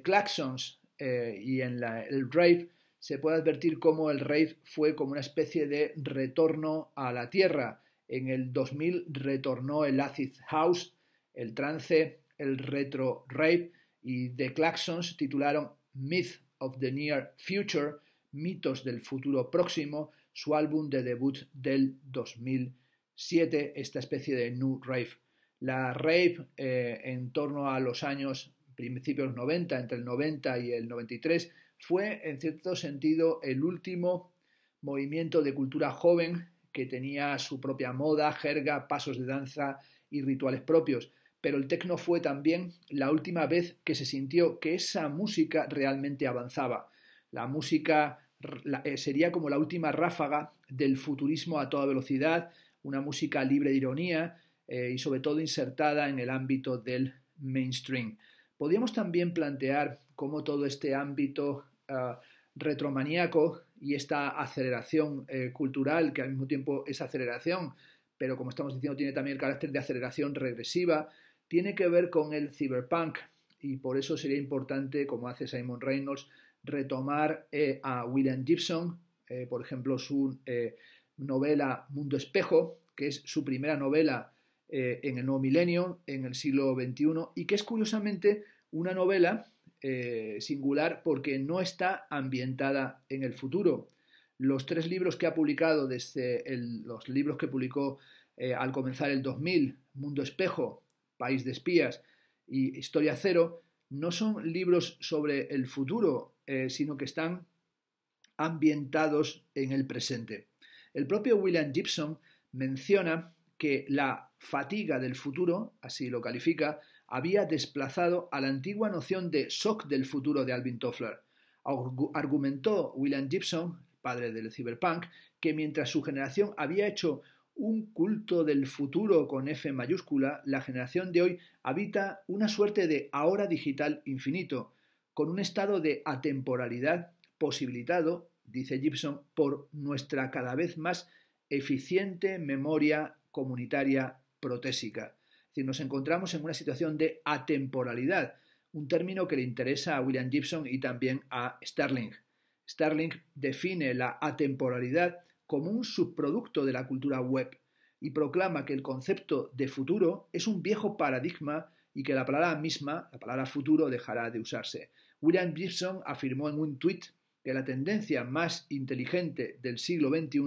Klaxons y en el rave se puede advertir cómo el rave fue como una especie de retorno a la Tierra. En el 2000 retornó el acid house, el trance, el retro rave, y The Klaxons titularon Myth of the Near Future, mitos del futuro próximo, su álbum de debut del 2007, esta especie de new rave. La rave en torno a los años principios 90, entre el 90 y el 93, fue en cierto sentido el último movimiento de cultura joven que tenía su propia moda, jerga, pasos de danza y rituales propios. Pero el techno fue también la última vez que se sintió que esa música realmente avanzaba. La música sería como la última ráfaga del futurismo a toda velocidad, una música libre de ironía y sobre todo insertada en el ámbito del mainstream. Podríamos también plantear cómo todo este ámbito retromaníaco y esta aceleración cultural, que al mismo tiempo es aceleración, pero como estamos diciendo tiene también el carácter de aceleración regresiva, tiene que ver con el cyberpunk, y por eso sería importante, como hace Simon Reynolds, retomar a William Gibson, por ejemplo, su novela Mundo Espejo, que es su primera novela en el nuevo milenio, en el siglo XXI, y que es curiosamente una novela singular porque no está ambientada en el futuro. Los 3 libros que ha publicado desde los libros que publicó al comenzar el 2000, Mundo Espejo, País de Espías y Historia Cero, no son libros sobre el futuro, sino que están ambientados en el presente. El propio William Gibson menciona que la fatiga del futuro, así lo califica, había desplazado a la antigua noción de shock del futuro de Alvin Toffler. Argumentó William Gibson, padre del cyberpunk, que mientras su generación había hecho un culto del futuro con F mayúscula, la generación de hoy habita una suerte de ahora digital infinito, con un estado de atemporalidad posibilitado, dice Gibson, por nuestra cada vez más eficiente memoria comunitaria protésica. Es decir, nos encontramos en una situación de atemporalidad, un término que le interesa a William Gibson y también a Sterling. Sterling define la atemporalidad como un subproducto de la cultura web y proclama que el concepto de futuro es un viejo paradigma y que la palabra misma, la palabra futuro, dejará de usarse. William Gibson afirmó en un tuit que la tendencia más inteligente del siglo XXI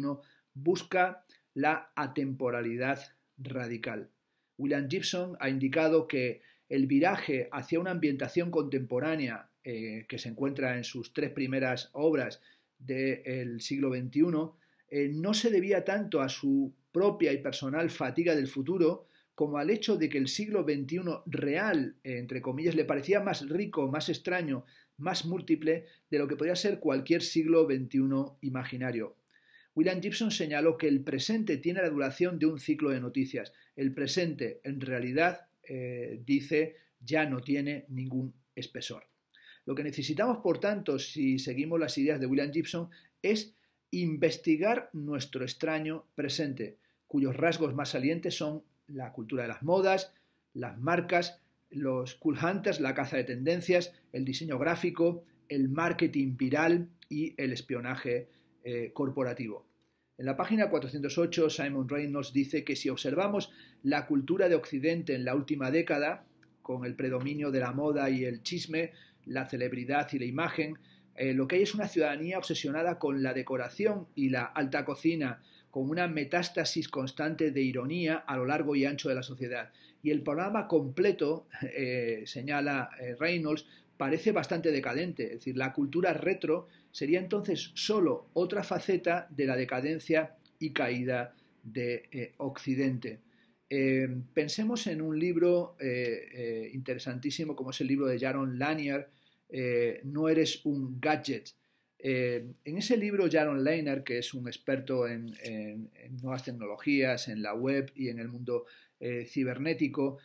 busca la atemporalidad radical. William Gibson ha indicado que el viraje hacia una ambientación contemporánea que se encuentra en sus 3 primeras obras del siglo XXI no se debía tanto a su propia y personal fatiga del futuro como al hecho de que el siglo XXI real, entre comillas, le parecía más rico, más extraño, más múltiple de lo que podía ser cualquier siglo XXI imaginario. William Gibson señaló que el presente tiene la duración de un ciclo de noticias. El presente, en realidad, dice, ya no tiene ningún espesor. Lo que necesitamos, por tanto, si seguimos las ideas de William Gibson, es investigar nuestro extraño presente, cuyos rasgos más salientes son la cultura de las modas, las marcas, los cool hunters, la caza de tendencias, el diseño gráfico, el marketing viral y el espionaje corporativo. En la página 408, Simon Reynolds dice que si observamos la cultura de Occidente en la última década, con el predominio de la moda y el chisme, la celebridad y la imagen, lo que hay es una ciudadanía obsesionada con la decoración y la alta cocina, con una metástasis constante de ironía a lo largo y ancho de la sociedad. Y el panorama completo, señala Reynolds, parece bastante decadente. Es decir, la cultura retro sería entonces solo otra faceta de la decadencia y caída de Occidente. Pensemos en un libro interesantísimo como es el libro de Jaron Lanier, No eres un gadget. En ese libro Jaron Lanier, que es un experto en nuevas tecnologías, en la web y en el mundo cibernético,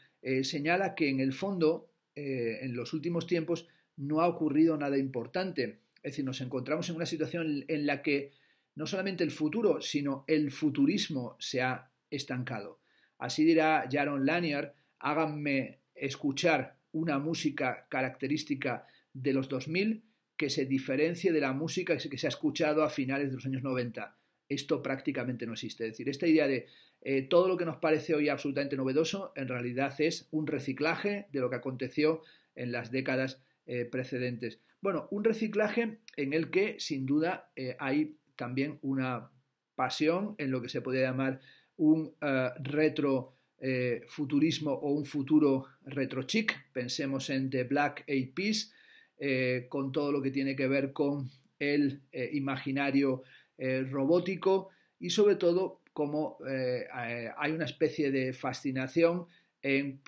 señala que en el fondo en los últimos tiempos no ha ocurrido nada importante. Es decir, nos encontramos en una situación en la que No solamente el futuro, sino el futurismo se ha estancado. Así dirá Jaron Lanier: háganme escuchar una música característica de los 2000 que se diferencie de la música que se ha escuchado a finales de los años 90. Esto prácticamente no existe. Es decir, esta idea de todo lo que nos parece hoy absolutamente novedoso, en realidad es un reciclaje de lo que aconteció en las décadas precedentes. Bueno, un reciclaje en el que sin duda hay también una pasión en lo que se podría llamar un retrofuturismo o un futuro retro chic. Pensemos en The Black Eyed Peas, con todo lo que tiene que ver con el imaginario robótico y sobre todo como hay una especie de fascinación en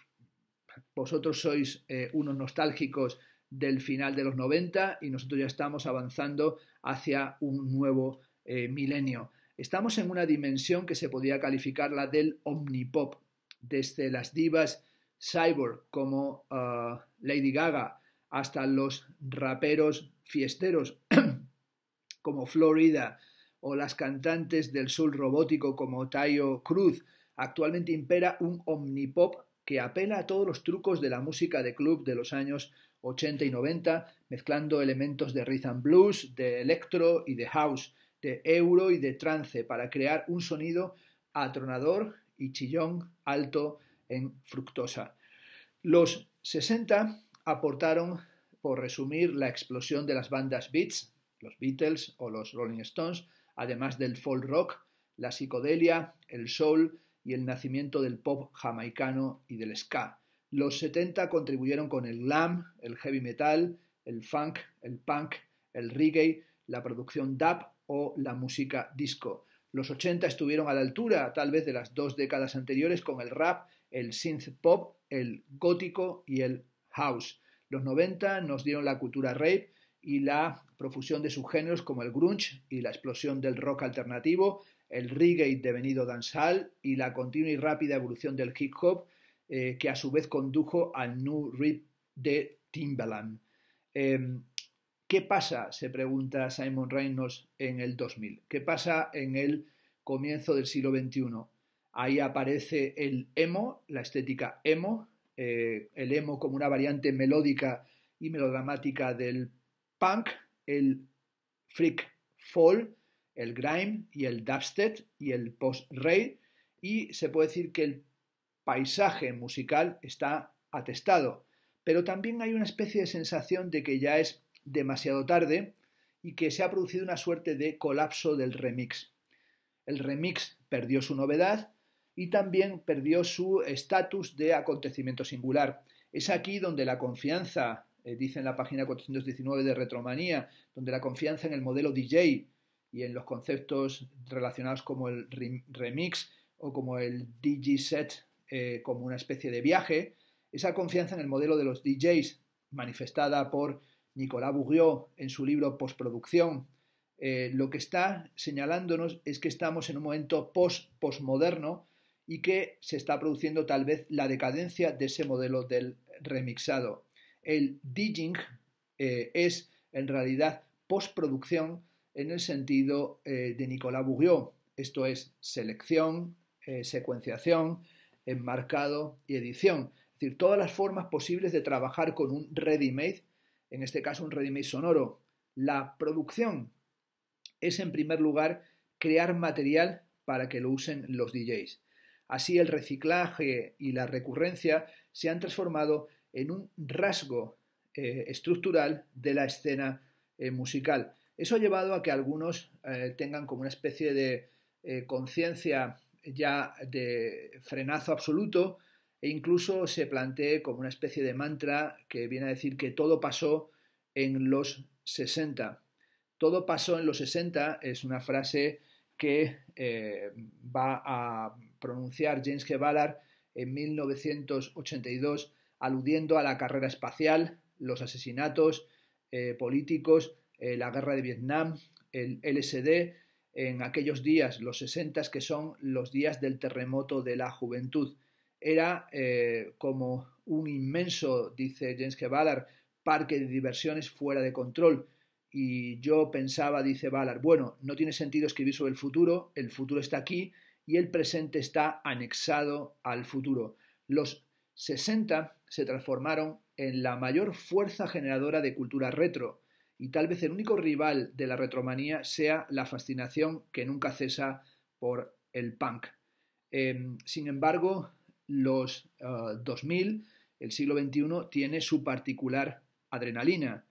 vosotros sois unos nostálgicos del final de los 90 y nosotros ya estamos avanzando hacia un nuevo milenio. Estamos en una dimensión que se podría calificar la del omnipop, desde las divas cyborg como Lady Gaga hasta los raperos fiesteros como Florida o las cantantes del soul robótico como Taio Cruz. Actualmente impera un omnipop que apela a todos los trucos de la música de club de los años 80 y 90, mezclando elementos de rhythm and blues, de electro y de house, de euro y de trance, para crear un sonido atronador y chillón alto en fructosa. Los 60 aportaron, por resumir, la explosión de las bandas beats, los Beatles o los Rolling Stones, además del folk rock, la psicodelia, el soul y el nacimiento del pop jamaicano y del ska. Los 70 contribuyeron con el glam, el heavy metal, el funk, el punk, el reggae, la producción dub o la música disco. Los 80 estuvieron a la altura, tal vez, de las dos décadas anteriores con el rap, el synth pop, el gótico y el house. Los 90 nos dieron la cultura rave y la profusión de subgéneros como el grunge y la explosión del rock alternativo, el reggae devenido dancehall y la continua y rápida evolución del hip hop, que a su vez condujo al new rap de Timbaland. ¿Qué pasa? Se pregunta Simon Reynolds en el 2000. ¿Qué pasa en el comienzo del siglo XXI? Ahí aparece el emo, la estética emo, el emo como una variante melódica y melodramática del punk, el freak fall, el grime y el dubstep y el post-rave, y se puede decir que el paisaje musical está atestado, pero también hay una especie de sensación de que ya es demasiado tarde y que se ha producido una suerte de colapso del remix. El remix perdió su novedad y también perdió su estatus de acontecimiento singular. Es aquí donde la confianza, dice en la página 419 de Retromanía, donde la confianza en el modelo DJ y en los conceptos relacionados como el remix o como el digiset, como una especie de viaje, esa confianza en el modelo de los DJs manifestada por Nicolas Bourriaud en su libro Postproducción, lo que está señalándonos es que estamos en un momento postmoderno y que se está produciendo tal vez la decadencia de ese modelo del remixado. El DJing es en realidad postproducción en el sentido de Nicolas Bourriaud, esto es selección, secuenciación, enmarcado y edición. Es decir, todas las formas posibles de trabajar con un ready-made, en este caso un ready-made sonoro. La producción es en primer lugar crear material para que lo usen los DJs. Así el reciclaje y la recurrencia se han transformado en un rasgo estructural de la escena musical. Eso ha llevado a que algunos tengan como una especie de conciencia ya de frenazo absoluto e incluso se plantee como una especie de mantra que viene a decir que todo pasó en los 60. Todo pasó en los 60 es una frase que va a pronunciar James G. Ballard en 1982, aludiendo a la carrera espacial, los asesinatos políticos, la guerra de Vietnam, el LSD, en aquellos días, los 60, que son los días del terremoto de la juventud. Era como un inmenso, dice James G. Ballard, parque de diversiones fuera de control. y yo pensaba, dice Ballard, bueno, no tiene sentido escribir sobre el futuro está aquí y el presente está anexado al futuro. Los 60 se transformaron en la mayor fuerza generadora de cultura retro, y tal vez el único rival de la retromanía sea la fascinación que nunca cesa por el punk. Sin embargo, los 2000, el siglo XXI, tiene su particular adrenalina.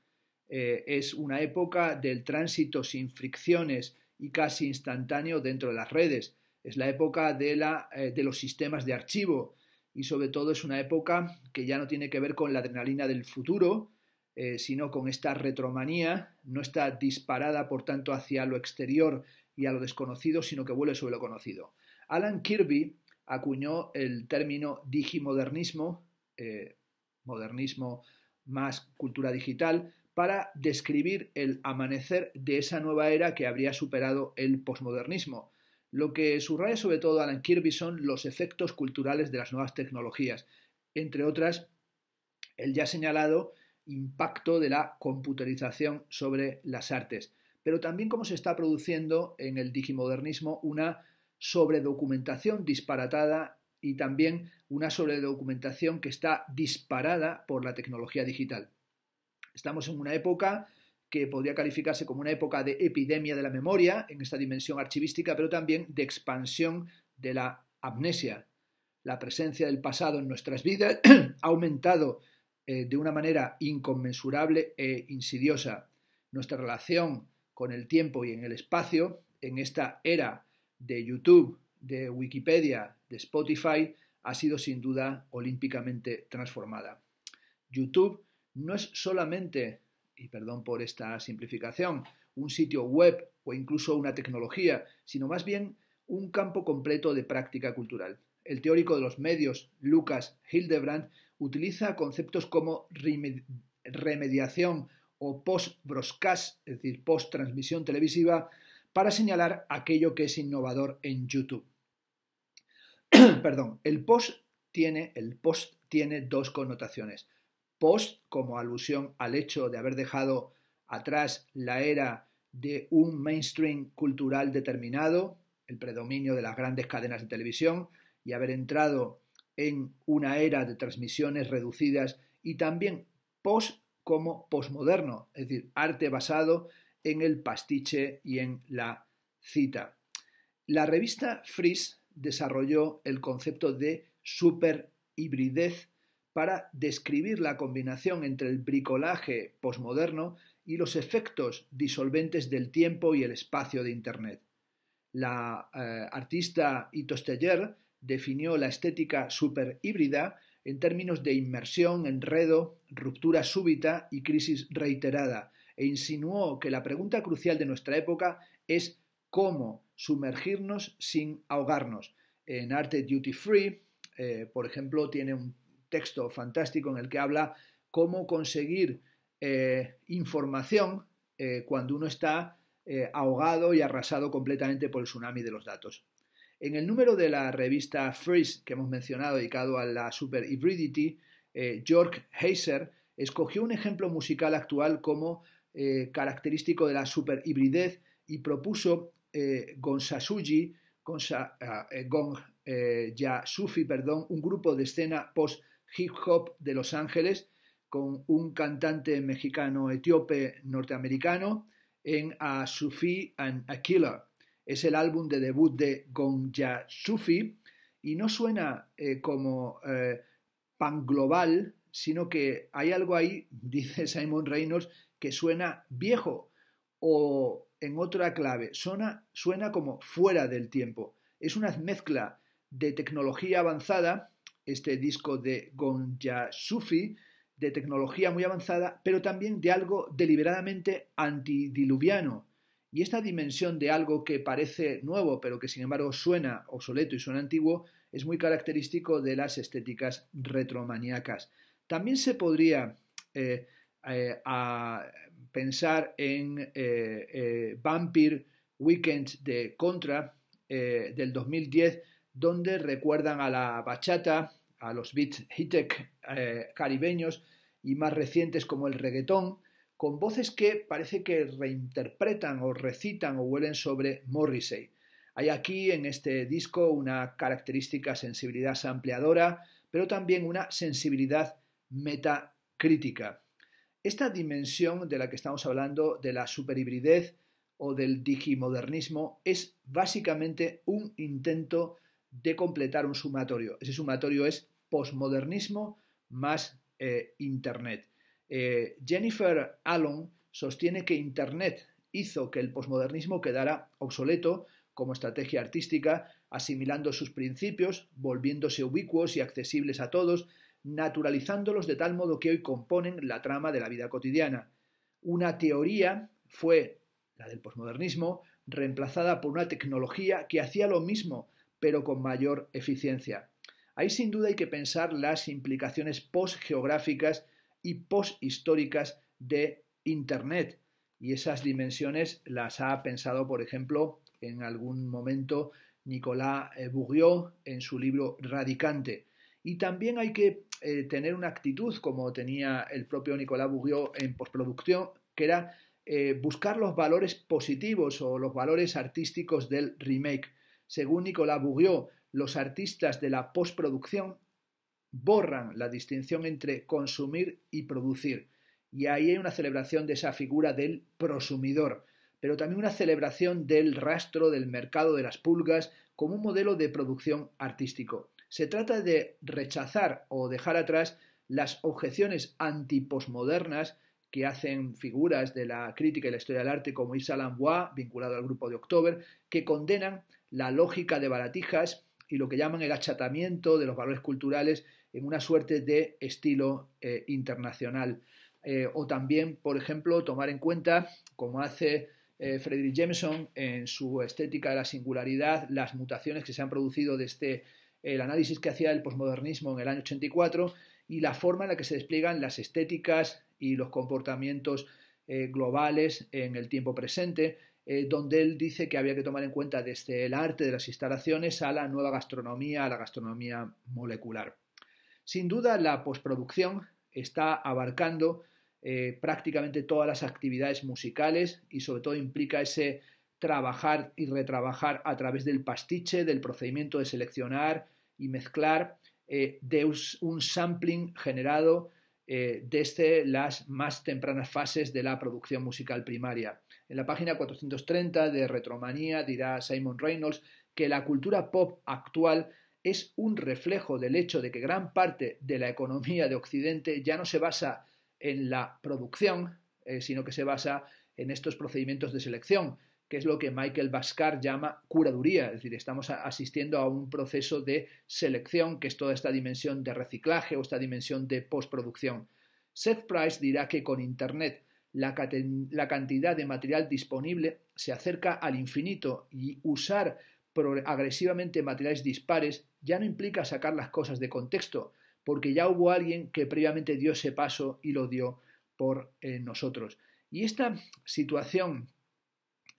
Es una época del tránsito sin fricciones y casi instantáneo dentro de las redes. Es la época de los sistemas de archivo, y sobre todo es una época que ya no tiene que ver con la adrenalina del futuro, sino con esta retromanía. No está disparada, por tanto, hacia lo exterior y a lo desconocido, sino que vuelve sobre lo conocido. Alan Kirby acuñó el término digimodernismo, modernismo más cultura digital, para describir el amanecer de esa nueva era que habría superado el posmodernismo. Lo que subraya sobre todo Alan Kirby son los efectos culturales de las nuevas tecnologías, entre otras el ya señalado impacto de la computerización sobre las artes, pero también cómo se está produciendo en el digimodernismo una sobredocumentación disparatada y también una sobredocumentación que está disparada por la tecnología digital. Estamos en una época que podría calificarse como una época de epidemia de la memoria en esta dimensión archivística, pero también de expansión de la amnesia. La presencia del pasado en nuestras vidas ha aumentado de una manera inconmensurable e insidiosa. Nuestra relación con el tiempo y en el espacio, en esta era de YouTube, de Wikipedia, de Spotify, ha sido sin duda olímpicamente transformada. YouTube no es solamente, y perdón por esta simplificación, un sitio web o incluso una tecnología, sino más bien un campo completo de práctica cultural. El teórico de los medios, Lucas Hildebrand, utiliza conceptos como remediación o post-broadcast, es decir, post-transmisión televisiva, para señalar aquello que es innovador en YouTube. Perdón, el post tiene dos connotaciones. Post como alusión al hecho de haber dejado atrás la era de un mainstream cultural determinado, el predominio de las grandes cadenas de televisión, y haber entrado en una era de transmisiones reducidas, y también post como posmoderno, es decir, arte basado en el pastiche y en la cita. La revista Frieze desarrolló el concepto de superhibridez para describir la combinación entre el bricolaje posmoderno y los efectos disolventes del tiempo y el espacio de Internet. La artista Ito Steyer definió la estética superhíbrida en términos de inmersión, enredo, ruptura súbita y crisis reiterada, e insinuó que la pregunta crucial de nuestra época es cómo sumergirnos sin ahogarnos. En Arte Duty Free, por ejemplo, tiene un texto fantástico en el que habla cómo conseguir información cuando uno está ahogado y arrasado completamente por el tsunami de los datos. En el número de la revista Frieze que hemos mencionado dedicado a la superhybridity, Jörg Heiser escogió un ejemplo musical actual como característico de la superhibridez y propuso Gonjasufi, un grupo de escena post-hip hop de Los Ángeles con un cantante mexicano-etíope norteamericano en A Sufi and a Killer. Es el álbum de debut de Gonjasufi y no suena como punk global, sino que hay algo ahí, dice Simon Reynolds, que suena viejo, o en otra clave, suena como fuera del tiempo. Es una mezcla de tecnología avanzada, este disco de Gonjasufi, de tecnología muy avanzada, pero también de algo deliberadamente antidiluviano. Y esta dimensión de algo que parece nuevo, pero que sin embargo suena obsoleto y suena antiguo, es muy característico de las estéticas retromaníacas. También se podría pensar en Vampire Weekend de Contra del 2010, donde recuerdan a la bachata, a los beats hitek caribeños y más recientes como el reggaetón, con voces que parece que reinterpretan o recitan o huelen sobre Morrissey. Hay aquí en este disco una característica sensibilidad sampleadora, pero también una sensibilidad metacrítica. Esta dimensión de la que estamos hablando, de la superhibridez o del digimodernismo, es básicamente un intento de completar un sumatorio. Ese sumatorio es posmodernismo más Internet. Jennifer Allon sostiene que Internet hizo que el posmodernismo quedara obsoleto como estrategia artística, asimilando sus principios, volviéndose ubicuos y accesibles a todos, naturalizándolos de tal modo que hoy componen la trama de la vida cotidiana. Una teoría fue la del posmodernismo, reemplazada por una tecnología que hacía lo mismo, pero con mayor eficiencia. Ahí sin duda hay que pensar las implicaciones postgeográficas y posthistóricas de Internet. Y esas dimensiones las ha pensado, por ejemplo, en algún momento Nicolas Bourriaud en su libro Radicante. Y también hay que tener una actitud, como tenía el propio Nicolas Bourriaud en postproducción, que era buscar los valores positivos o los valores artísticos del remake. Según Nicolas Bourriaud, los artistas de la postproducción borran la distinción entre consumir y producir. Y ahí hay una celebración de esa figura del prosumidor, pero también una celebración del rastro del mercado de las pulgas como un modelo de producción artístico. Se trata de rechazar o dejar atrás las objeciones antiposmodernas que hacen figuras de la crítica y la historia del arte como Yves Saint Laurent, vinculado al grupo de October, que condenan la lógica de baratijas y lo que llaman el achatamiento de los valores culturales en una suerte de estilo internacional. O también, por ejemplo, tomar en cuenta, como hace Fredric Jameson en su estética de la singularidad, las mutaciones que se han producido desde el análisis que hacía el posmodernismo en el año 84 y la forma en la que se despliegan las estéticas y los comportamientos globales en el tiempo presente, donde él dice que había que tomar en cuenta desde el arte de las instalaciones a la nueva gastronomía, a la gastronomía molecular. Sin duda, la postproducción está abarcando prácticamente todas las actividades musicales y sobre todo implica ese trabajar y retrabajar a través del pastiche, del procedimiento de seleccionar y mezclar, de un sampling generado desde las más tempranas fases de la producción musical primaria. En la página 430 de Retromanía dirá Simon Reynolds que la cultura pop actual es un reflejo del hecho de que gran parte de la economía de Occidente ya no se basa en la producción, sino que se basa en estos procedimientos de selección, que es lo que Michael Bhaskar llama curaduría, es decir, estamos asistiendo a un proceso de selección, que es toda esta dimensión de reciclaje o esta dimensión de postproducción. Seth Price dirá que con Internet la cantidad de material disponible se acerca al infinito y usar agresivamente materiales dispares ya no implica sacar las cosas de contexto, porque ya hubo alguien que previamente dio ese paso y lo dio por nosotros. Y esta situación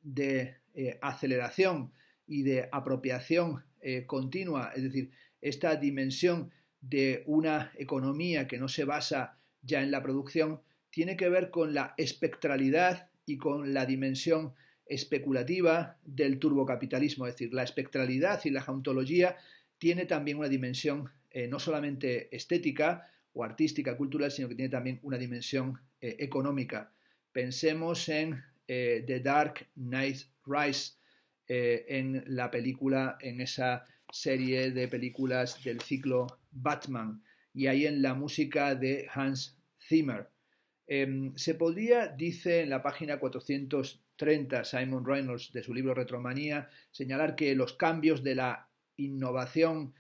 de aceleración y de apropiación continua, es decir, esta dimensión de una economía que no se basa ya en la producción, tiene que ver con la espectralidad y con la dimensión especulativa del turbocapitalismo, es decir, la espectralidad y la jauntología tiene también una dimensión no solamente estética o artística, cultural, sino que tiene también una dimensión económica. Pensemos en The Dark Knight Rises, en la película, en esa serie de películas del ciclo Batman, y ahí en la música de Hans Zimmer. Se podría, dice en la página 430 Simon Reynolds de su libro Retromanía, señalar que los cambios de la innovación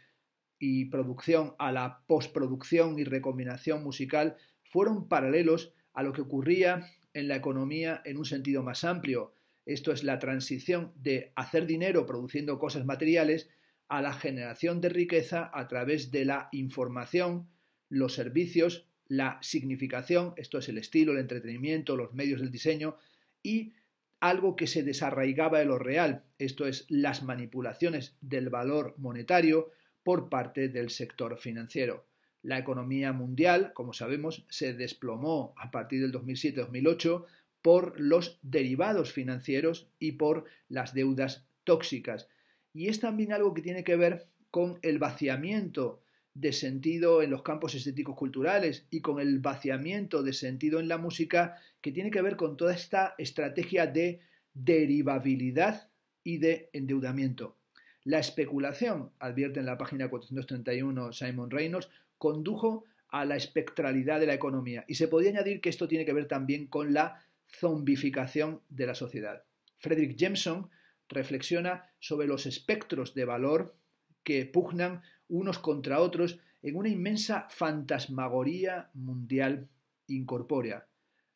y producción a la postproducción y recombinación musical fueron paralelos a lo que ocurría en la economía en un sentido más amplio. Esto es la transición de hacer dinero produciendo cosas materiales a la generación de riqueza a través de la información, los servicios, la significación, esto es el estilo, el entretenimiento, los medios del diseño, y algo que se desarraigaba de lo real, esto es las manipulaciones del valor monetario por parte del sector financiero. La economía mundial, como sabemos, se desplomó a partir del 2007-2008 por los derivados financieros y por las deudas tóxicas. Y es también algo que tiene que ver con el vaciamiento de sentido en los campos estéticos culturales y con el vaciamiento de sentido en la música, que tiene que ver con toda esta estrategia de derivabilidad y de endeudamiento. La especulación, advierte en la página 431 Simon Reynolds, condujo a la espectralidad de la economía, y se podría añadir que esto tiene que ver también con la zombificación de la sociedad. Fredric Jameson reflexiona sobre los espectros de valor que pugnan unos contra otros en una inmensa fantasmagoría mundial incorpórea.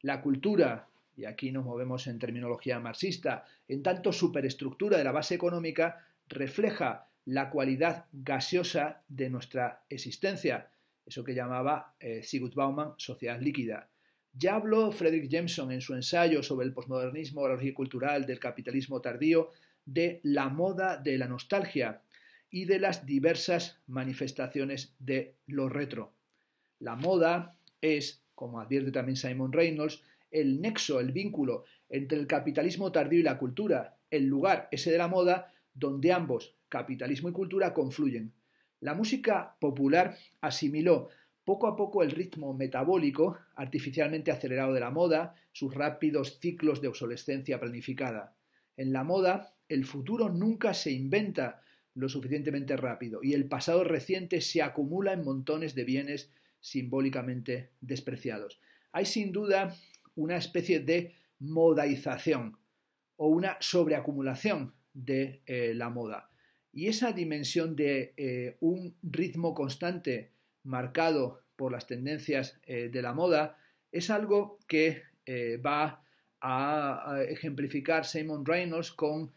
La cultura, y aquí nos movemos en terminología marxista, en tanto superestructura de la base económica, refleja la cualidad gaseosa de nuestra existencia, eso que llamaba Sigurd Bauman sociedad líquida. Ya habló Fredric Jameson en su ensayo sobre el posmodernismo, la lógica cultural del capitalismo tardío, de la moda de la nostalgia y de las diversas manifestaciones de lo retro. La moda es, como advierte también Simon Reynolds, el nexo, el vínculo entre el capitalismo tardío y la cultura, el lugar ese de la moda donde ambos, capitalismo y cultura, confluyen. La música popular asimiló poco a poco el ritmo metabólico artificialmente acelerado de la moda, sus rápidos ciclos de obsolescencia planificada. En la moda, el futuro nunca se inventa lo suficientemente rápido y el pasado reciente se acumula en montones de bienes simbólicamente despreciados. Hay sin duda una especie de modaización o una sobreacumulación de la moda. Y esa dimensión de un ritmo constante marcado por las tendencias de la moda es algo que va a ejemplificar Simon Reynolds con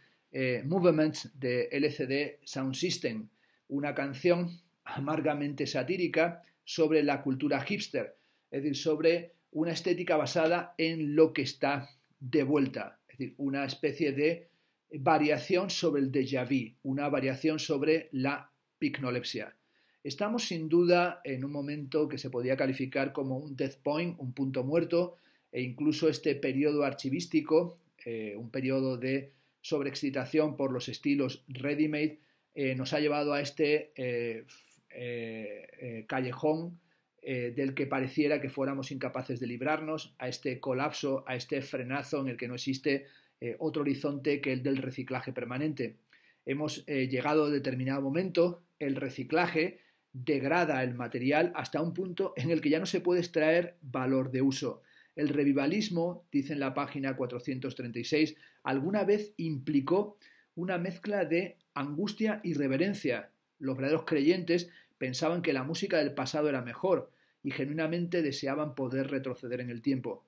Movements de LCD Sound System, una canción amargamente satírica sobre la cultura hipster, es decir, sobre una estética basada en lo que está de vuelta, es decir, una especie de variación sobre el déjà vu, una variación sobre la picnolepsia. Estamos sin duda en un momento que se podría calificar como un death point, un punto muerto, e incluso este periodo archivístico, un periodo de sobreexcitación por los estilos ready-made, nos ha llevado a este callejón del que pareciera que fuéramos incapaces de librarnos, a este colapso, a este frenazo en el que no existe otro horizonte que el del reciclaje permanente. Hemos llegado a determinado momento, el reciclaje degrada el material hasta un punto en el que ya no se puede extraer valor de uso. El revivalismo, dice en la página 436, alguna vez implicó una mezcla de angustia y reverencia. Los verdaderos creyentes pensaban que la música del pasado era mejor y genuinamente deseaban poder retroceder en el tiempo.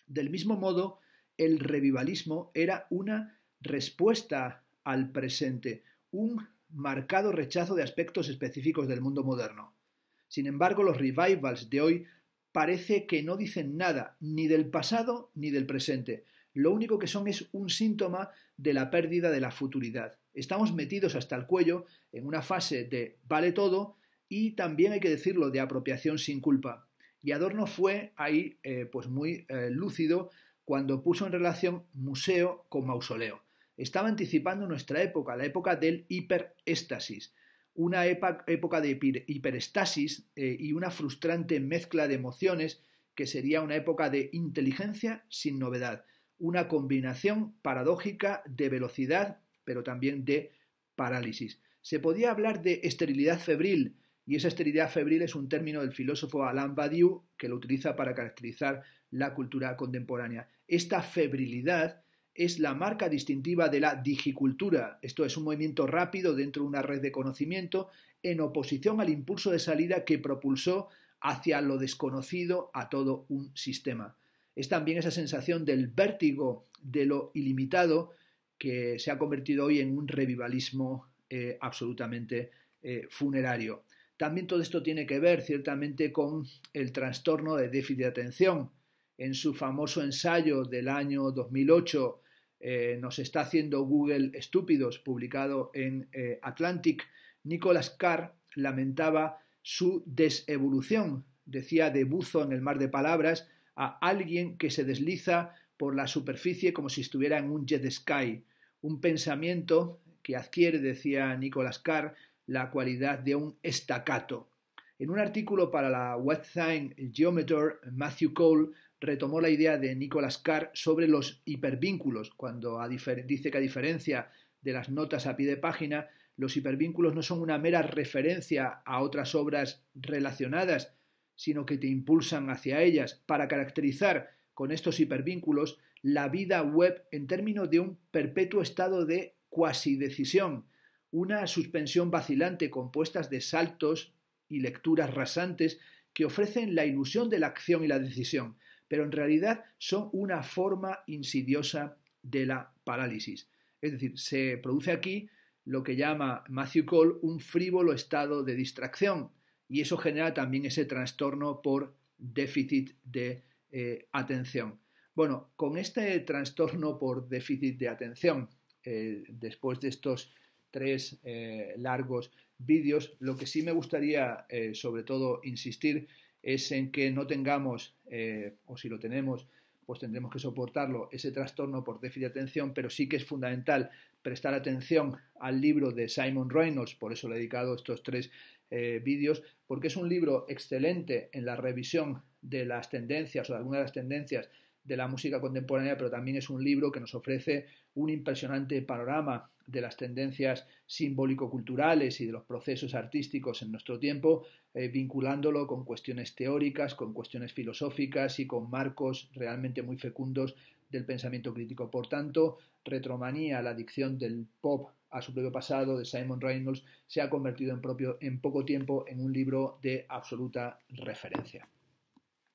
Del mismo modo, el revivalismo era una respuesta al presente, un marcado rechazo de aspectos específicos del mundo moderno. Sin embargo, los revivals de hoy parece que no dicen nada ni del pasado ni del presente. Lo único que son es un síntoma de la pérdida de la futuridad. Estamos metidos hasta el cuello en una fase de vale todo y también hay que decirlo de apropiación sin culpa. Y Adorno fue ahí pues muy lúcido cuando puso en relación museo con mausoleo. Estaba anticipando nuestra época, la época del hiperéstasis, una época de hiperestasis y una frustrante mezcla de emociones que sería una época de inteligencia sin novedad, una combinación paradójica de velocidad, pero también de parálisis. Se podía hablar de esterilidad febril, y esa esterilidad febril es un término del filósofo Alain Badiou que lo utiliza para caracterizar la cultura contemporánea. Esta febrilidad es la marca distintiva de la digicultura. Esto es un movimiento rápido dentro de una red de conocimiento en oposición al impulso de salida que propulsó hacia lo desconocido a todo un sistema. Es también esa sensación del vértigo de lo ilimitado que se ha convertido hoy en un revivalismo absolutamente funerario. También todo esto tiene que ver ciertamente con el trastorno de déficit de atención. En su famoso ensayo del año 2008, Nos está haciendo Google estúpidos, publicado en Atlantic, Nicholas Carr lamentaba su desevolución, decía de buzo en el mar de palabras, a alguien que se desliza por la superficie como si estuviera en un jet ski, un pensamiento que adquiere, decía Nicholas Carr, la cualidad de un estacato. En un artículo para la Website Geometer, Matthew Cole retomó la idea de Nicholas Carr sobre los hipervínculos, cuando dice que a diferencia de las notas a pie de página, los hipervínculos no son una mera referencia a otras obras relacionadas, sino que te impulsan hacia ellas para caracterizar con estos hipervínculos la vida web en términos de un perpetuo estado de cuasidecisión, una suspensión vacilante compuesta de saltos y lecturas rasantes que ofrecen la ilusión de la acción y la decisión, pero en realidad son una forma insidiosa de la parálisis. Es decir, se produce aquí lo que llama Matthew Cole un frívolo estado de distracción, y eso genera también ese trastorno por déficit de atención. Bueno, con este trastorno por déficit de atención, después de estos 3 largos vídeos, lo que sí me gustaría sobre todo insistir es en que no tengamos, o si lo tenemos, pues tendremos que soportarlo, ese trastorno por déficit de atención, pero sí que es fundamental prestar atención al libro de Simon Reynolds, por eso le he dedicado estos 3 vídeos, porque es un libro excelente en la revisión de las tendencias o de algunas de las tendencias de la música contemporánea, pero también es un libro que nos ofrece un impresionante panorama de las tendencias simbólico-culturales y de los procesos artísticos en nuestro tiempo, vinculándolo con cuestiones teóricas, con cuestiones filosóficas y con marcos realmente muy fecundos del pensamiento crítico. Por tanto, Retromanía, la adicción del pop a su propio pasado, de Simon Reynolds, se ha convertido en poco tiempo en un libro de absoluta referencia.